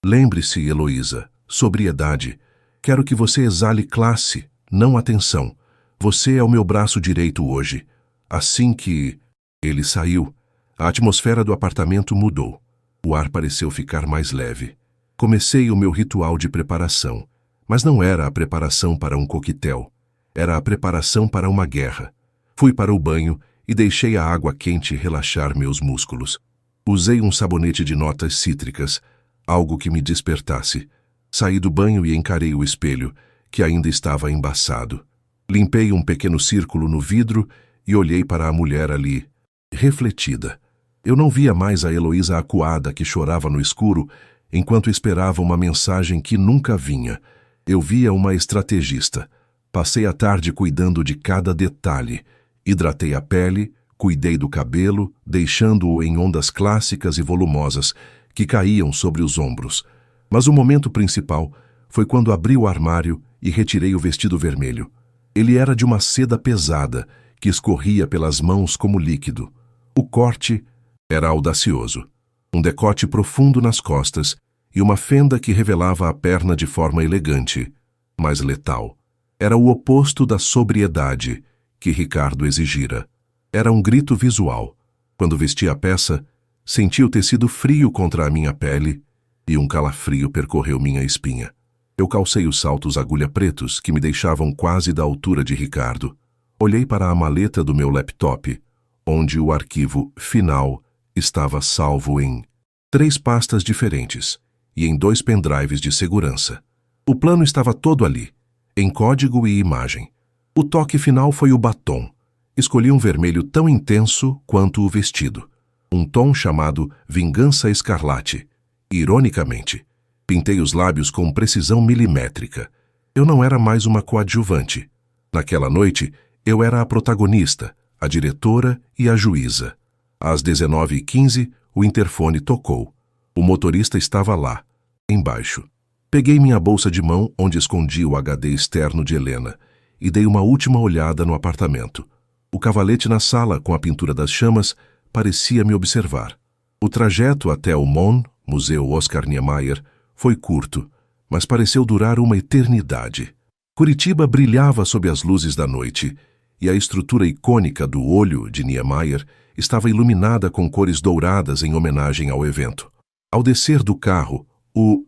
Lembre-se, Heloísa, sobriedade. Quero que você exale classe, não atenção. Você é o meu braço direito hoje. Assim que ele saiu, a atmosfera do apartamento mudou. O ar pareceu ficar mais leve. Comecei o meu ritual de preparação, mas não era a preparação para um coquetel. Era a preparação para uma guerra. Fui para o banho e deixei a água quente relaxar meus músculos. Usei um sabonete de notas cítricas, algo que me despertasse. Saí do banho e encarei o espelho, que ainda estava embaçado. Limpei um pequeno círculo no vidro e olhei para a mulher ali, refletida. Eu não via mais a Heloísa acuada que chorava no escuro enquanto esperava uma mensagem que nunca vinha. Eu via uma estrategista. Passei a tarde cuidando de cada detalhe. Hidratei a pele, cuidei do cabelo, deixando-o em ondas clássicas e volumosas que caíam sobre os ombros. Mas o momento principal foi quando abri o armário e retirei o vestido vermelho. Ele era de uma seda pesada, que escorria pelas mãos como líquido. O corte era audacioso. Um decote profundo nas costas e uma fenda que revelava a perna de forma elegante, mas letal. Era o oposto da sobriedade que Ricardo exigira. Era um grito visual. Quando vesti a peça, senti o tecido frio contra a minha pele e um calafrio percorreu minha espinha. Eu calcei os saltos agulha pretos que me deixavam quase da altura de Ricardo. Olhei para a maleta do meu laptop, onde o arquivo final estava salvo em 3 pastas diferentes e em 2 pendrives de segurança. O plano estava todo ali, em código e imagem. O toque final foi o batom. Escolhi um vermelho tão intenso quanto o vestido. Um tom chamado Vingança Escarlate. Ironicamente, pintei os lábios com precisão milimétrica. Eu não era mais uma coadjuvante. Naquela noite, eu era a protagonista, a diretora e a juíza. Às 19h15, o interfone tocou. O motorista estava lá, embaixo. Peguei minha bolsa de mão, onde escondi o HD externo de Helena, e dei uma última olhada no apartamento. O cavalete na sala, com a pintura das chamas, parecia me observar. O trajeto até o MON, Museu Oscar Niemeyer, foi curto, mas pareceu durar uma eternidade. Curitiba brilhava sob as luzes da noite, e a estrutura icônica do olho de Niemeyer estava iluminada com cores douradas em homenagem ao evento. Ao descer do carro, o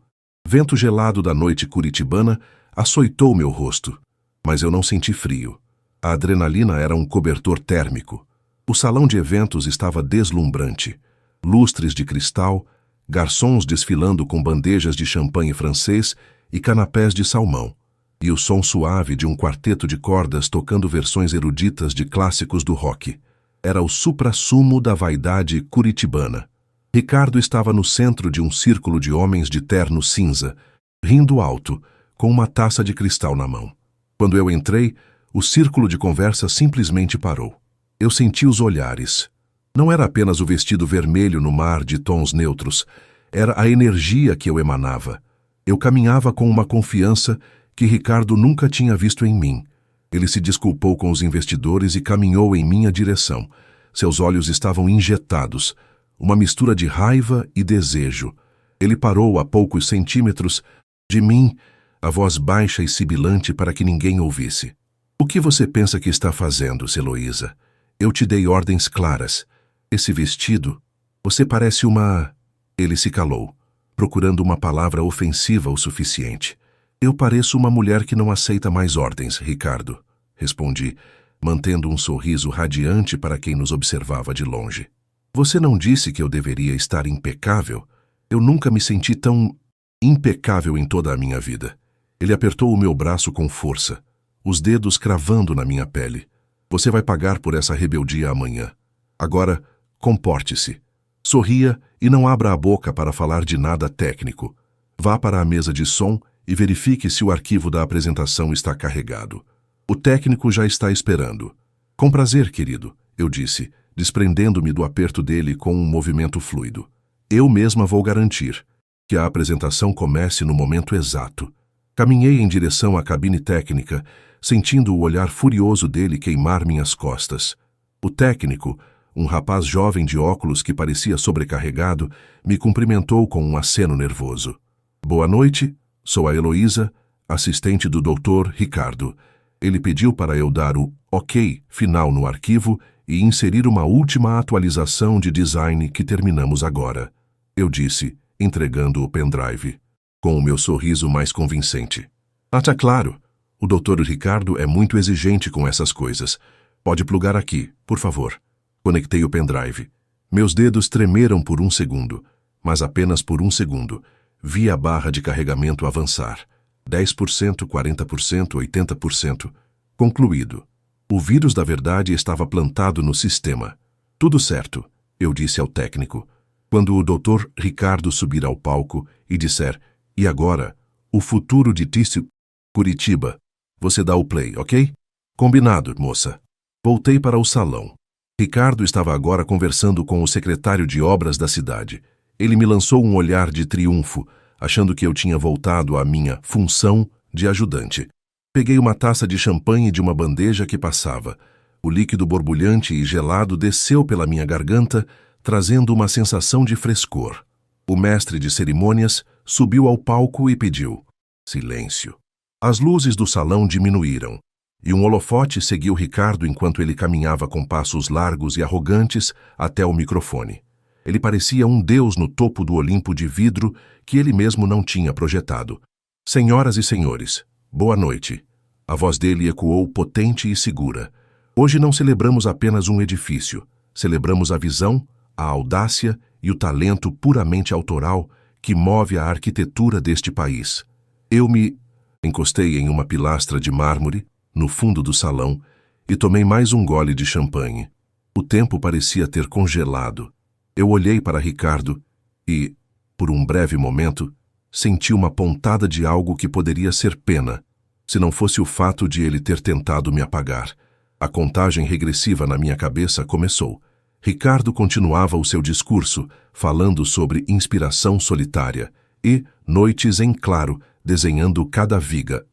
vento gelado da noite curitibana açoitou meu rosto, mas eu não senti frio. A adrenalina era um cobertor térmico. O salão de eventos estava deslumbrante. Lustres de cristal, garçons desfilando com bandejas de champanhe francês e canapés de salmão, e o som suave de um quarteto de cordas tocando versões eruditas de clássicos do rock. Era o suprassumo da vaidade curitibana. Ricardo estava no centro de um círculo de homens de terno cinza, rindo alto, com uma taça de cristal na mão. Quando eu entrei, o círculo de conversa simplesmente parou. Eu senti os olhares. Não era apenas o vestido vermelho no mar de tons neutros, era a energia que eu emanava. Eu caminhava com uma confiança que Ricardo nunca tinha visto em mim. Ele se desculpou com os investidores e caminhou em minha direção. Seus olhos estavam injetados, uma mistura de raiva e desejo. Ele parou a poucos centímetros de mim, a voz baixa e sibilante para que ninguém ouvisse. O que você pensa que está fazendo, Heloísa? Eu te dei ordens claras. Esse vestido, você parece uma... Ele se calou, procurando uma palavra ofensiva o suficiente. Eu pareço uma mulher que não aceita mais ordens, Ricardo, respondi, mantendo um sorriso radiante para quem nos observava de longe. Você não disse que eu deveria estar impecável? Eu nunca me senti tão impecável em toda a minha vida. Ele apertou o meu braço com força, os dedos cravando na minha pele. Você vai pagar por essa rebeldia amanhã. Agora, comporte-se. Sorria e não abra a boca para falar de nada técnico. Vá para a mesa de som e verifique se o arquivo da apresentação está carregado. O técnico já está esperando. Com prazer, querido, eu disse, desprendendo-me do aperto dele com um movimento fluido. Eu mesma vou garantir que a apresentação comece no momento exato. Caminhei em direção à cabine técnica, sentindo o olhar furioso dele queimar minhas costas. O técnico, um rapaz jovem de óculos que parecia sobrecarregado, me cumprimentou com um aceno nervoso. Boa noite, sou a Heloísa, assistente do Dr. Ricardo. Ele pediu para eu dar o OK final no arquivo e inserir uma última atualização de design que terminamos agora. Eu disse, entregando o pendrive, com o meu sorriso mais convincente. Ah, tá claro. O Dr. Ricardo é muito exigente com essas coisas. Pode plugar aqui, por favor. Conectei o pendrive. Meus dedos tremeram por um segundo, mas apenas por um segundo. Vi a barra de carregamento avançar. 10%, 40%, 80%. Concluído. O vírus da verdade estava plantado no sistema. Tudo certo, eu disse ao técnico. Quando o Dr. Ricardo subir ao palco e disser, e agora, o futuro de Tício Curitiba, você dá o play, ok? Combinado, moça. Voltei para o salão. Ricardo estava agora conversando com o secretário de obras da cidade. Ele me lançou um olhar de triunfo, achando que eu tinha voltado à minha função de ajudante. Peguei uma taça de champanhe de uma bandeja que passava. O líquido borbulhante e gelado desceu pela minha garganta, trazendo uma sensação de frescor. O mestre de cerimônias subiu ao palco e pediu: silêncio. As luzes do salão diminuíram, e um holofote seguiu Ricardo enquanto ele caminhava com passos largos e arrogantes até o microfone. Ele parecia um deus no topo do Olimpo de vidro que ele mesmo não tinha projetado. Senhoras e senhores, boa noite. A voz dele ecoou potente e segura. Hoje não celebramos apenas um edifício, celebramos a visão, a audácia e o talento puramente autoral que move a arquitetura deste país. Eu me encostei em uma pilastra de mármore, no fundo do salão, e tomei mais um gole de champanhe. O tempo parecia ter congelado. Eu olhei para Ricardo e, por um breve momento, senti uma pontada de algo que poderia ser pena, se não fosse o fato de ele ter tentado me apagar. A contagem regressiva na minha cabeça começou. Ricardo continuava o seu discurso, falando sobre inspiração solitária e, noites em claro, desenhando cada viga.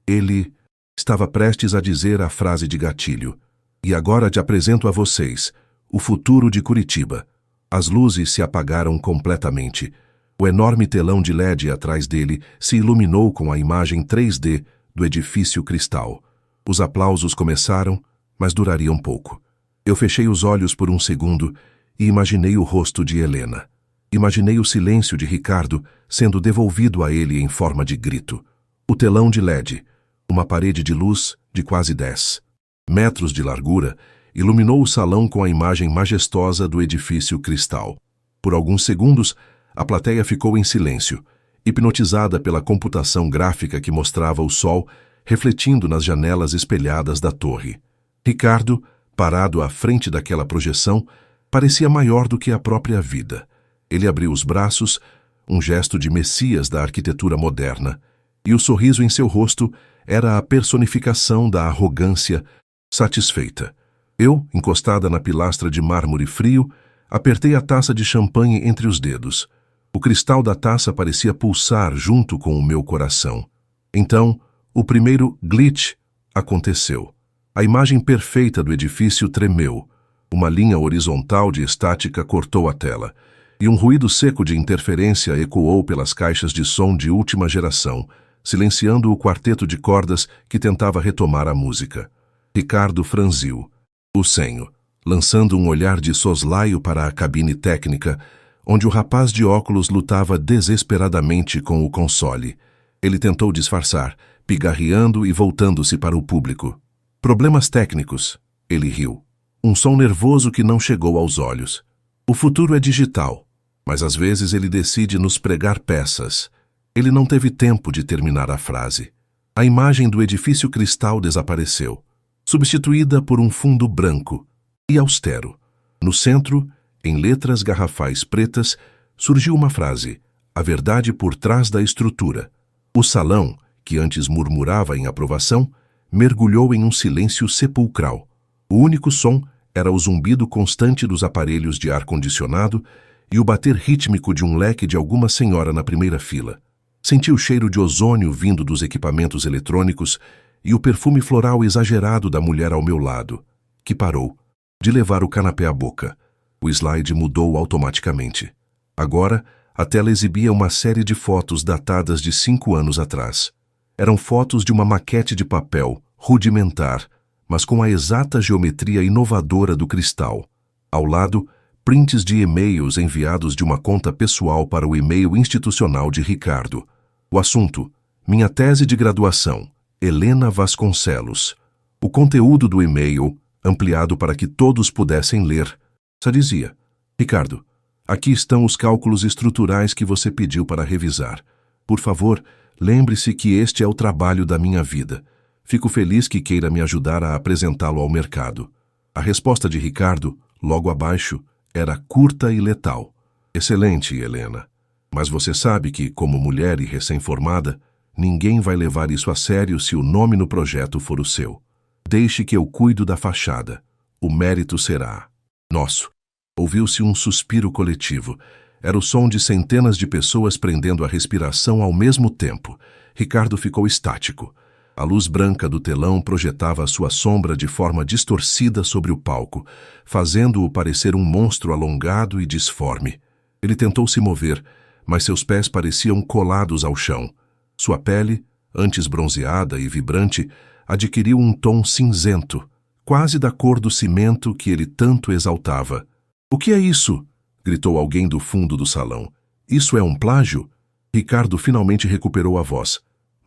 Ele estava prestes a dizer a frase de gatilho. E agora te apresento a vocês o futuro de Curitiba. As luzes se apagaram completamente. O enorme telão de LED atrás dele se iluminou com a imagem 3D do edifício Cristal. Os aplausos começaram, mas durariam pouco. Eu fechei os olhos por um segundo e imaginei o rosto de Helena. Imaginei o silêncio de Ricardo sendo devolvido a ele em forma de grito. O telão de LED, uma parede de luz de quase 10 metros de largura, iluminou o salão com a imagem majestosa do edifício Cristal. Por alguns segundos, A plateia ficou em silêncio, hipnotizada pela computação gráfica que mostrava o sol refletindo nas janelas espelhadas da torre. Ricardo, parado à frente daquela projeção, parecia maior do que a própria vida. Ele abriu os braços, um gesto de messias da arquitetura moderna, e o sorriso em seu rosto era a personificação da arrogância satisfeita. Eu, encostada na pilastra de mármore frio, apertei a taça de champanhe entre os dedos. O cristal da taça parecia pulsar junto com o meu coração. Então, o primeiro glitch aconteceu. A imagem perfeita do edifício tremeu. Uma linha horizontal de estática cortou a tela, e um ruído seco de interferência ecoou pelas caixas de som de última geração, silenciando o quarteto de cordas que tentava retomar a música. Ricardo franziu o senho, lançando um olhar de soslaio para a cabine técnica, onde o rapaz de óculos lutava desesperadamente com o console. Ele tentou disfarçar, pigarreando e voltando-se para o público. Problemas técnicos, ele riu. Um som nervoso que não chegou aos olhos. O futuro é digital, mas às vezes ele decide nos pregar peças. Ele não teve tempo de terminar a frase. A imagem do edifício cristal desapareceu, substituída por um fundo branco e austero. No centro, em letras garrafais pretas, surgiu uma frase: a verdade por trás da estrutura. O salão, que antes murmurava em aprovação, mergulhou em um silêncio sepulcral. O único som era o zumbido constante dos aparelhos de ar-condicionado e o bater rítmico de um leque de alguma senhora na primeira fila. Senti o cheiro de ozônio vindo dos equipamentos eletrônicos e o perfume floral exagerado da mulher ao meu lado, que parou de levar o canapé à boca. O slide mudou automaticamente. Agora, a tela exibia uma série de fotos datadas de 5 anos atrás. Eram fotos de uma maquete de papel, rudimentar, mas com a exata geometria inovadora do cristal. Ao lado, prints de e-mails enviados de uma conta pessoal para o e-mail institucional de Ricardo. O assunto: minha tese de graduação, Helena Vasconcelos. O conteúdo do e-mail, ampliado para que todos pudessem ler, só dizia: Ricardo, aqui estão os cálculos estruturais que você pediu para revisar. Por favor, lembre-se que este é o trabalho da minha vida. Fico feliz que queira me ajudar a apresentá-lo ao mercado. A resposta de Ricardo, logo abaixo, era curta e letal. Excelente, Helena. Mas você sabe que, como mulher e recém-formada, ninguém vai levar isso a sério se o nome no projeto for o seu. Deixe que eu cuido da fachada. O mérito será nosso. Ouviu-se um suspiro coletivo. Era o som de centenas de pessoas prendendo a respiração ao mesmo tempo. Ricardo ficou estático. A luz branca do telão projetava sua sombra de forma distorcida sobre o palco, fazendo-o parecer um monstro alongado e disforme. Ele tentou se mover, mas seus pés pareciam colados ao chão. Sua pele, antes bronzeada e vibrante, adquiriu um tom cinzento, quase da cor do cimento que ele tanto exaltava. — O que é isso? Gritou alguém do fundo do salão. — Isso é um plágio? Ricardo finalmente recuperou a voz,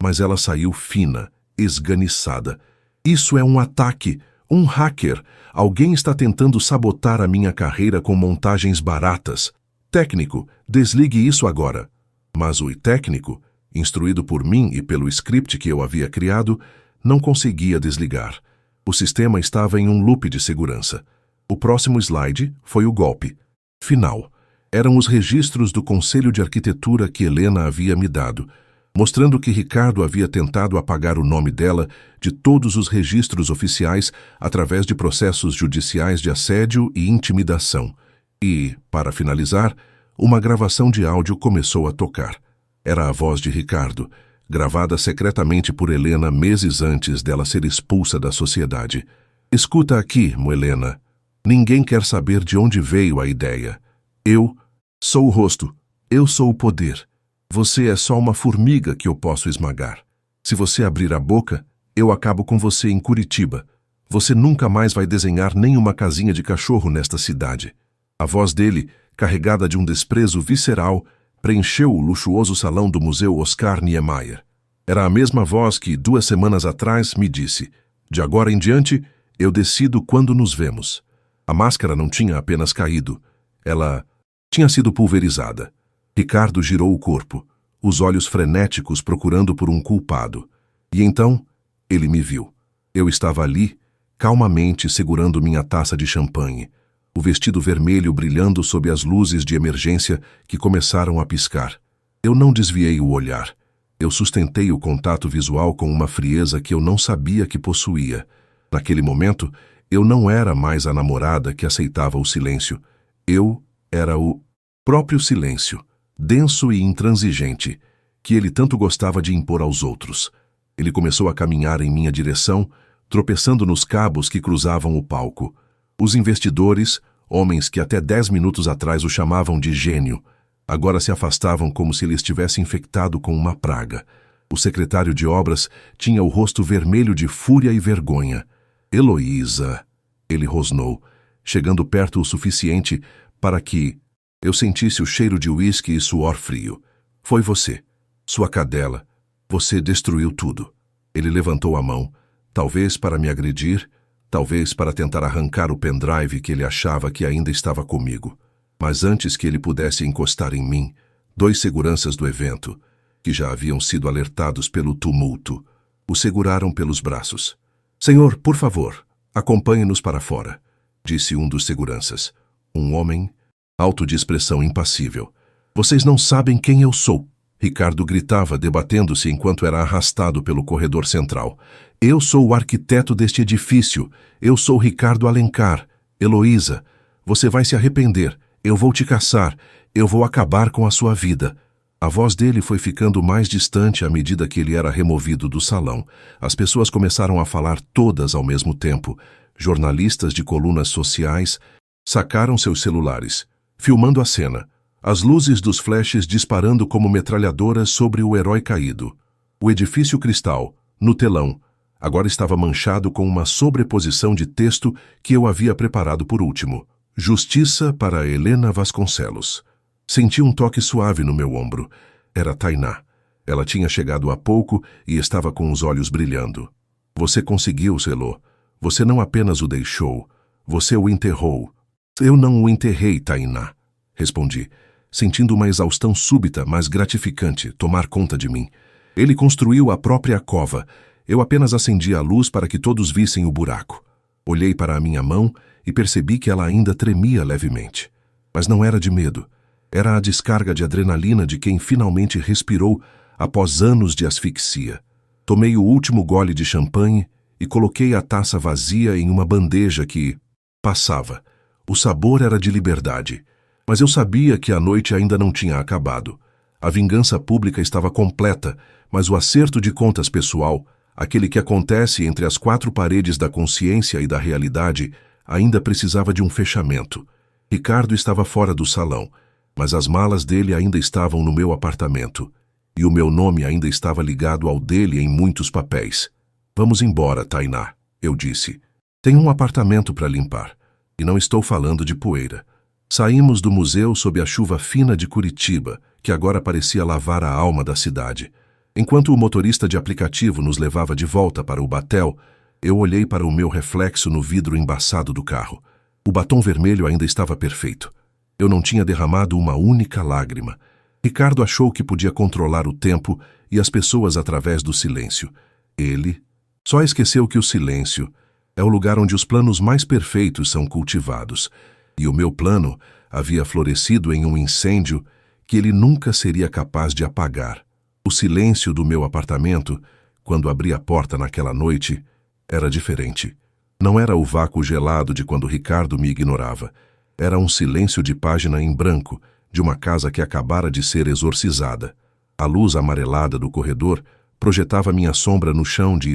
mas ela saiu fina, esganiçada. — Isso é um ataque, um hacker. Alguém está tentando sabotar a minha carreira com montagens baratas. Técnico, desligue isso agora. Mas o técnico, instruído por mim e pelo script que eu havia criado, não conseguia desligar. O sistema estava em um loop de segurança. O próximo slide foi o golpe final. Eram os registros do Conselho de Arquitetura que Helena havia me dado, mostrando que Ricardo havia tentado apagar o nome dela de todos os registros oficiais através de processos judiciais de assédio e intimidação. E, para finalizar, uma gravação de áudio começou a tocar. Era a voz de Ricardo, gravada secretamente por Helena meses antes dela ser expulsa da sociedade. — Escuta aqui, Helena. Ninguém quer saber de onde veio a ideia. Eu sou o rosto. Eu sou o poder. Você é só uma formiga que eu posso esmagar. Se você abrir a boca, eu acabo com você em Curitiba. Você nunca mais vai desenhar nenhuma casinha de cachorro nesta cidade. A voz dele, carregada de um desprezo visceral, preencheu o luxuoso salão do Museu Oscar Niemeyer. Era a mesma voz que, 2 semanas atrás, me disse: de agora em diante, eu decido quando nos vemos. A máscara não tinha apenas caído. Ela tinha sido pulverizada. Ricardo girou o corpo, os olhos frenéticos procurando por um culpado. E então, ele me viu. Eu estava ali, calmamente segurando minha taça de champanhe, o vestido vermelho brilhando sob as luzes de emergência que começaram a piscar. Eu não desviei o olhar. Eu sustentei o contato visual com uma frieza que eu não sabia que possuía. Naquele momento, eu não era mais a namorada que aceitava o silêncio. Eu era o próprio silêncio, denso e intransigente, que ele tanto gostava de impor aos outros. Ele começou a caminhar em minha direção, tropeçando nos cabos que cruzavam o palco. Os investidores, homens que até 10 minutos atrás o chamavam de gênio, agora se afastavam como se ele estivesse infectado com uma praga. O secretário de obras tinha o rosto vermelho de fúria e vergonha. Heloísa, ele rosnou, chegando perto o suficiente para que eu sentisse o cheiro de uísque e suor frio. Foi você, sua cadela. Você destruiu tudo. Ele levantou a mão, talvez para me agredir, talvez para tentar arrancar o pendrive que ele achava que ainda estava comigo. Mas antes que ele pudesse encostar em mim, 2 seguranças do evento, que já haviam sido alertados pelo tumulto, o seguraram pelos braços. Senhor, por favor, acompanhe-nos para fora, disse um dos seguranças. Um homem, alto de expressão impassível. Vocês não sabem quem eu sou. Ricardo gritava, debatendo-se enquanto era arrastado pelo corredor central. Eu sou o arquiteto deste edifício. Eu sou Ricardo Alencar. Heloísa, você vai se arrepender. Eu vou te caçar. Eu vou acabar com a sua vida. A voz dele foi ficando mais distante à medida que ele era removido do salão. As pessoas começaram a falar todas ao mesmo tempo. Jornalistas de colunas sociais sacaram seus celulares, filmando a cena. As luzes dos flashes disparando como metralhadoras sobre o herói caído. O edifício cristal, no telão, agora estava manchado com uma sobreposição de texto que eu havia preparado por último. Justiça para Helena Vasconcelos. Senti um toque suave no meu ombro. Era Tainá. Ela tinha chegado há pouco e estava com os olhos brilhando. Você conseguiu, Zelô. Você não apenas o deixou, você o enterrou. Eu não o enterrei, Tainá, respondi, sentindo uma exaustão súbita, mas gratificante, tomar conta de mim. Ele construiu a própria cova. Eu apenas acendi a luz para que todos vissem o buraco. Olhei para a minha mão e percebi que ela ainda tremia levemente. Mas não era de medo. Era a descarga de adrenalina de quem finalmente respirou após anos de asfixia. Tomei o último gole de champanhe e coloquei a taça vazia em uma bandeja que passava. O sabor era de liberdade. Mas eu sabia que a noite ainda não tinha acabado. A vingança pública estava completa, mas o acerto de contas pessoal, aquele que acontece entre as 4 paredes da consciência e da realidade, ainda precisava de um fechamento. Ricardo estava fora do salão, mas as malas dele ainda estavam no meu apartamento, e o meu nome ainda estava ligado ao dele em muitos papéis. Vamos embora, Tainá, eu disse. Tenho um apartamento para limpar, e não estou falando de poeira. Saímos do museu sob a chuva fina de Curitiba, que agora parecia lavar a alma da cidade. Enquanto o motorista de aplicativo nos levava de volta para o batel, eu olhei para o meu reflexo no vidro embaçado do carro. O batom vermelho ainda estava perfeito. Eu não tinha derramado uma única lágrima. Ricardo achou que podia controlar o tempo e as pessoas através do silêncio. Ele só esqueceu que o silêncio é o lugar onde os planos mais perfeitos são cultivados. E o meu plano havia florescido em um incêndio que ele nunca seria capaz de apagar. O silêncio do meu apartamento, quando abri a porta naquela noite, era diferente. Não era o vácuo gelado de quando Ricardo me ignorava. Era um silêncio de página em branco, de uma casa que acabara de ser exorcizada. A luz amarelada do corredor projetava minha sombra no chão de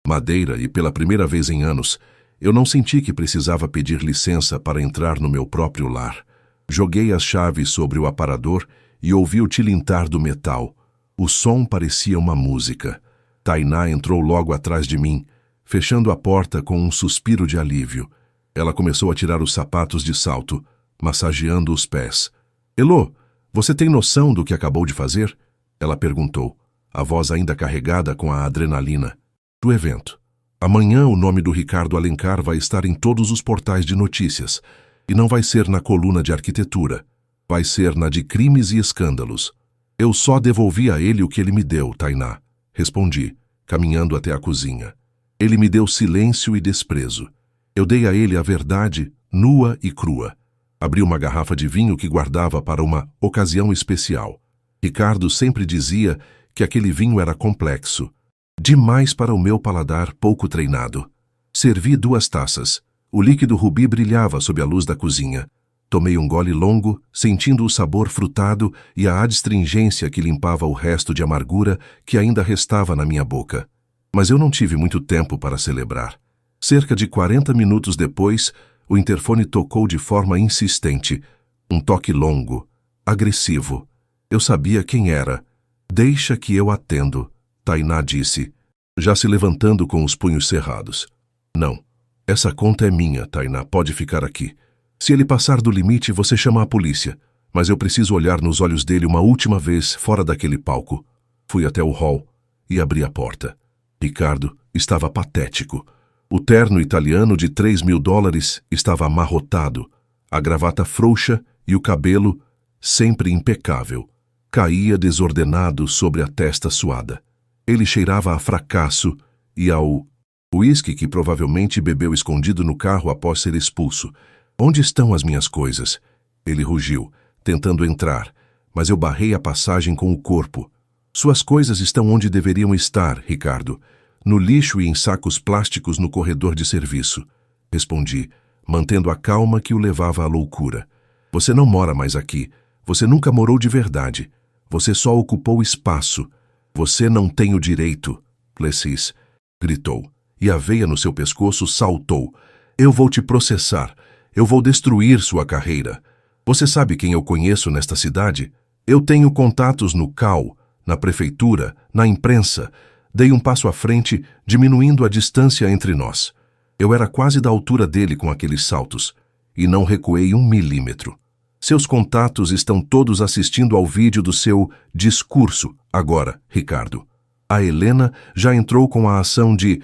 madeira e, pela primeira vez em anos, eu não senti que precisava pedir licença para entrar no meu próprio lar. Joguei as chaves sobre o aparador e ouvi o tilintar do metal. O som parecia uma música. Tainá entrou logo atrás de mim, fechando a porta com um suspiro de alívio. Ela começou a tirar os sapatos de salto, massageando os pés. Elô, você tem noção do que acabou de fazer? Ela perguntou, a voz ainda carregada com a adrenalina. Do evento. Amanhã o nome do Ricardo Alencar vai estar em todos os portais de notícias, e não vai ser na coluna de arquitetura. Vai ser na de crimes e escândalos. Eu só devolvi a ele o que ele me deu, Tainá, respondi, caminhando até a cozinha. Ele me deu silêncio e desprezo. Eu dei a ele a verdade, nua e crua. Abri uma garrafa de vinho que guardava para uma ocasião especial. Ricardo sempre dizia que aquele vinho era complexo, demais para o meu paladar pouco treinado. Servi 2 taças. O líquido rubi brilhava sob a luz da cozinha. Tomei um gole longo, sentindo o sabor frutado e a adstringência que limpava o resto de amargura que ainda restava na minha boca. Mas eu não tive muito tempo para celebrar. Cerca de 40 minutos depois, o interfone tocou de forma insistente. Um toque longo, agressivo. Eu sabia quem era. Deixa que eu atendo, Tainá disse, já se levantando com os punhos cerrados. Não. Essa conta é minha, Tainá, pode ficar aqui. Se ele passar do limite, você chama a polícia. Mas eu preciso olhar nos olhos dele uma última vez fora daquele palco. Fui até o hall e abri a porta. Ricardo estava patético. O terno italiano de $3.000 estava amarrotado, a gravata frouxa e o cabelo, sempre impecável, caía desordenado sobre a testa suada. Ele cheirava a fracasso e ao uísque que provavelmente bebeu escondido no carro após ser expulso. Onde estão as minhas coisas? Ele rugiu, tentando entrar, mas eu barrei a passagem com o corpo. Suas coisas estão onde deveriam estar, Ricardo. No lixo e em sacos plásticos no corredor de serviço. Respondi, mantendo a calma que o levava à loucura. Você não mora mais aqui. Você nunca morou de verdade. Você só ocupou espaço. Você não tem o direito. Plessis gritou, e a veia no seu pescoço saltou. Eu vou te processar. Eu vou destruir sua carreira. Você sabe quem eu conheço nesta cidade? Eu tenho contatos no CAU, na prefeitura, na imprensa. Dei um passo à frente, diminuindo a distância entre nós. Eu era quase da altura dele com aqueles saltos, e não recuei 1 milímetro. Seus contatos estão todos assistindo ao vídeo do seu discurso agora, Ricardo. A Helena já entrou com a ação de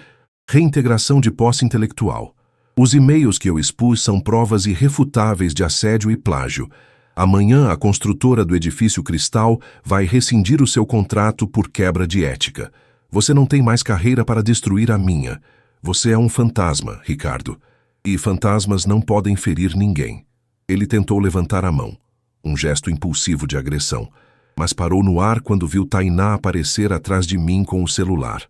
reintegração de posse intelectual. Os e-mails que eu expus são provas irrefutáveis de assédio e plágio. Amanhã, a construtora do edifício Cristal vai rescindir o seu contrato por quebra de ética. Você não tem mais carreira para destruir a minha. Você é um fantasma, Ricardo. E fantasmas não podem ferir ninguém. Ele tentou levantar a mão, um gesto impulsivo de agressão, mas parou no ar quando viu Tainá aparecer atrás de mim com o celular.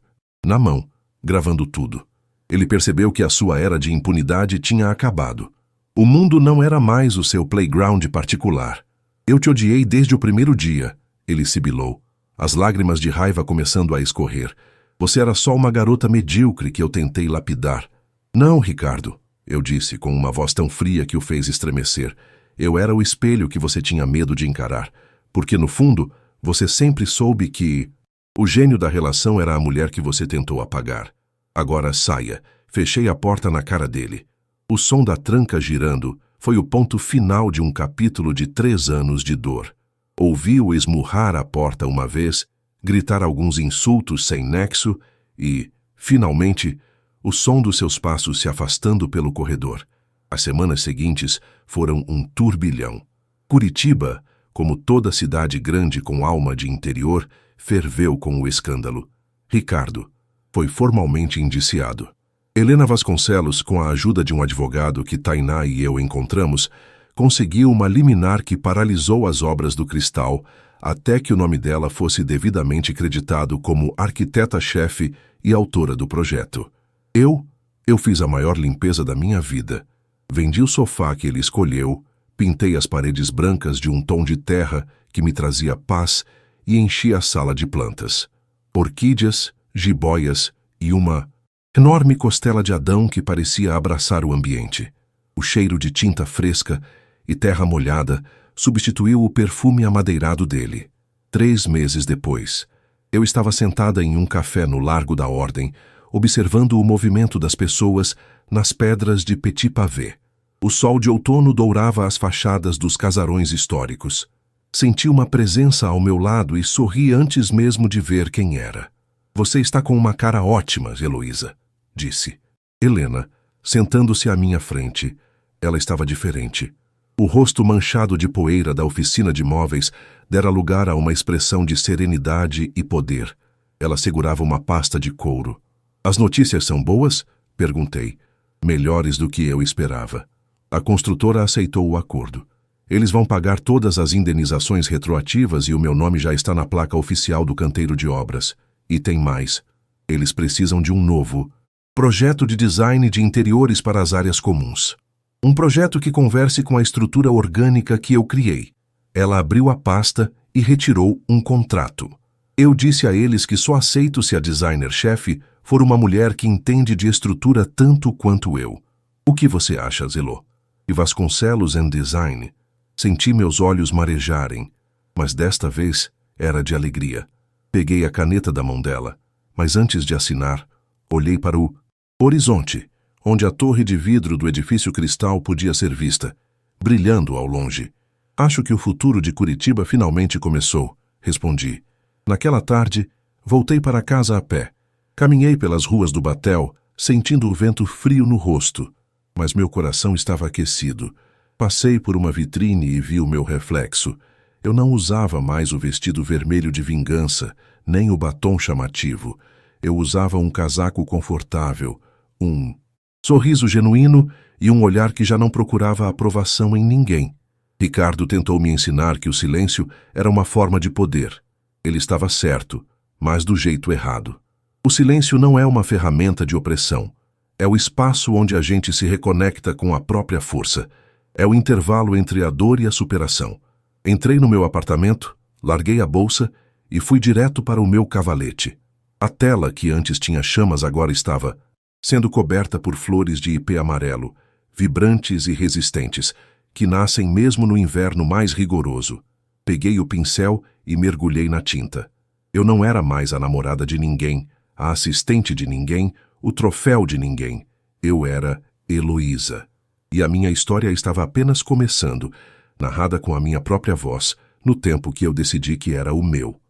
Na mão, gravando tudo. Ele percebeu que a sua era de impunidade tinha acabado. O mundo não era mais o seu playground particular. Eu te odiei desde o primeiro dia, ele sibilou, as lágrimas de raiva começando a escorrer. Você era só uma garota medíocre que eu tentei lapidar. Não, Ricardo, eu disse com uma voz tão fria que o fez estremecer. Eu era o espelho que você tinha medo de encarar, porque no fundo, você sempre soube que o gênio da relação era a mulher que você tentou apagar. Agora saia. Fechei a porta na cara dele. O som da tranca girando foi o ponto final de um capítulo de 3 anos de dor. Ouvi-o esmurrar a porta uma vez, gritar alguns insultos sem nexo e, finalmente, o som dos seus passos se afastando pelo corredor. As semanas seguintes foram um turbilhão. Curitiba, como toda cidade grande com alma de interior, ferveu com o escândalo. Ricardo foi formalmente indiciado. Helena Vasconcelos, com a ajuda de um advogado que Tainá e eu encontramos, conseguiu uma liminar que paralisou as obras do Cristal até que o nome dela fosse devidamente creditado como arquiteta-chefe e autora do projeto. Eu fiz a maior limpeza da minha vida. Vendi o sofá que ele escolheu, pintei as paredes brancas de um tom de terra que me trazia paz e enchi a sala de plantas. Orquídeas, jiboias e uma enorme costela de Adão que parecia abraçar o ambiente. O cheiro de tinta fresca e terra molhada substituiu o perfume amadeirado dele. 3 meses depois, eu estava sentada em um café no Largo da Ordem, observando o movimento das pessoas nas pedras de Petit Pavé. O sol de outono dourava as fachadas dos casarões históricos. Senti uma presença ao meu lado e sorri antes mesmo de ver quem era. Você está com uma cara ótima, Heloísa, disse. Helena, sentando-se à minha frente. Ela estava diferente. O rosto manchado de poeira da oficina de móveis dera lugar a uma expressão de serenidade e poder. Ela segurava uma pasta de couro. As notícias são boas? Perguntei. Melhores do que eu esperava. A construtora aceitou o acordo. Eles vão pagar todas as indenizações retroativas e o meu nome já está na placa oficial do canteiro de obras. E tem mais. Eles precisam de um novo projeto de design de interiores para as áreas comuns. Um projeto que converse com a estrutura orgânica que eu criei. Ela abriu a pasta e retirou um contrato. Eu disse a eles que só aceito se a designer-chefe for uma mulher que entende de estrutura tanto quanto eu. O que você acha, Zelô? E Vasconcelos and Design? Senti meus olhos marejarem, mas desta vez era de alegria. Peguei a caneta da mão dela, mas antes de assinar, olhei para o horizonte, onde a torre de vidro do edifício Cristal podia ser vista, brilhando ao longe. Acho que o futuro de Curitiba finalmente começou, respondi. Naquela tarde, voltei para casa a pé. Caminhei pelas ruas do Batel, sentindo o vento frio no rosto, mas meu coração estava aquecido. Passei por uma vitrine e vi o meu reflexo. Eu não usava mais o vestido vermelho de vingança, nem o batom chamativo. Eu usava um casaco confortável, um sorriso genuíno e um olhar que já não procurava aprovação em ninguém. Ricardo tentou me ensinar que o silêncio era uma forma de poder. Ele estava certo, mas do jeito errado. O silêncio não é uma ferramenta de opressão. É o espaço onde a gente se reconecta com a própria força. É o intervalo entre a dor e a superação. Entrei no meu apartamento, larguei a bolsa e fui direto para o meu cavalete. A tela, que antes tinha chamas, agora estava sendo coberta por flores de ipê amarelo, vibrantes e resistentes, que nascem mesmo no inverno mais rigoroso. Peguei o pincel e mergulhei na tinta. Eu não era mais a namorada de ninguém, a assistente de ninguém, o troféu de ninguém. Eu era Heloísa. E a minha história estava apenas começando, narrada com a minha própria voz, no tempo que eu decidi que era o meu.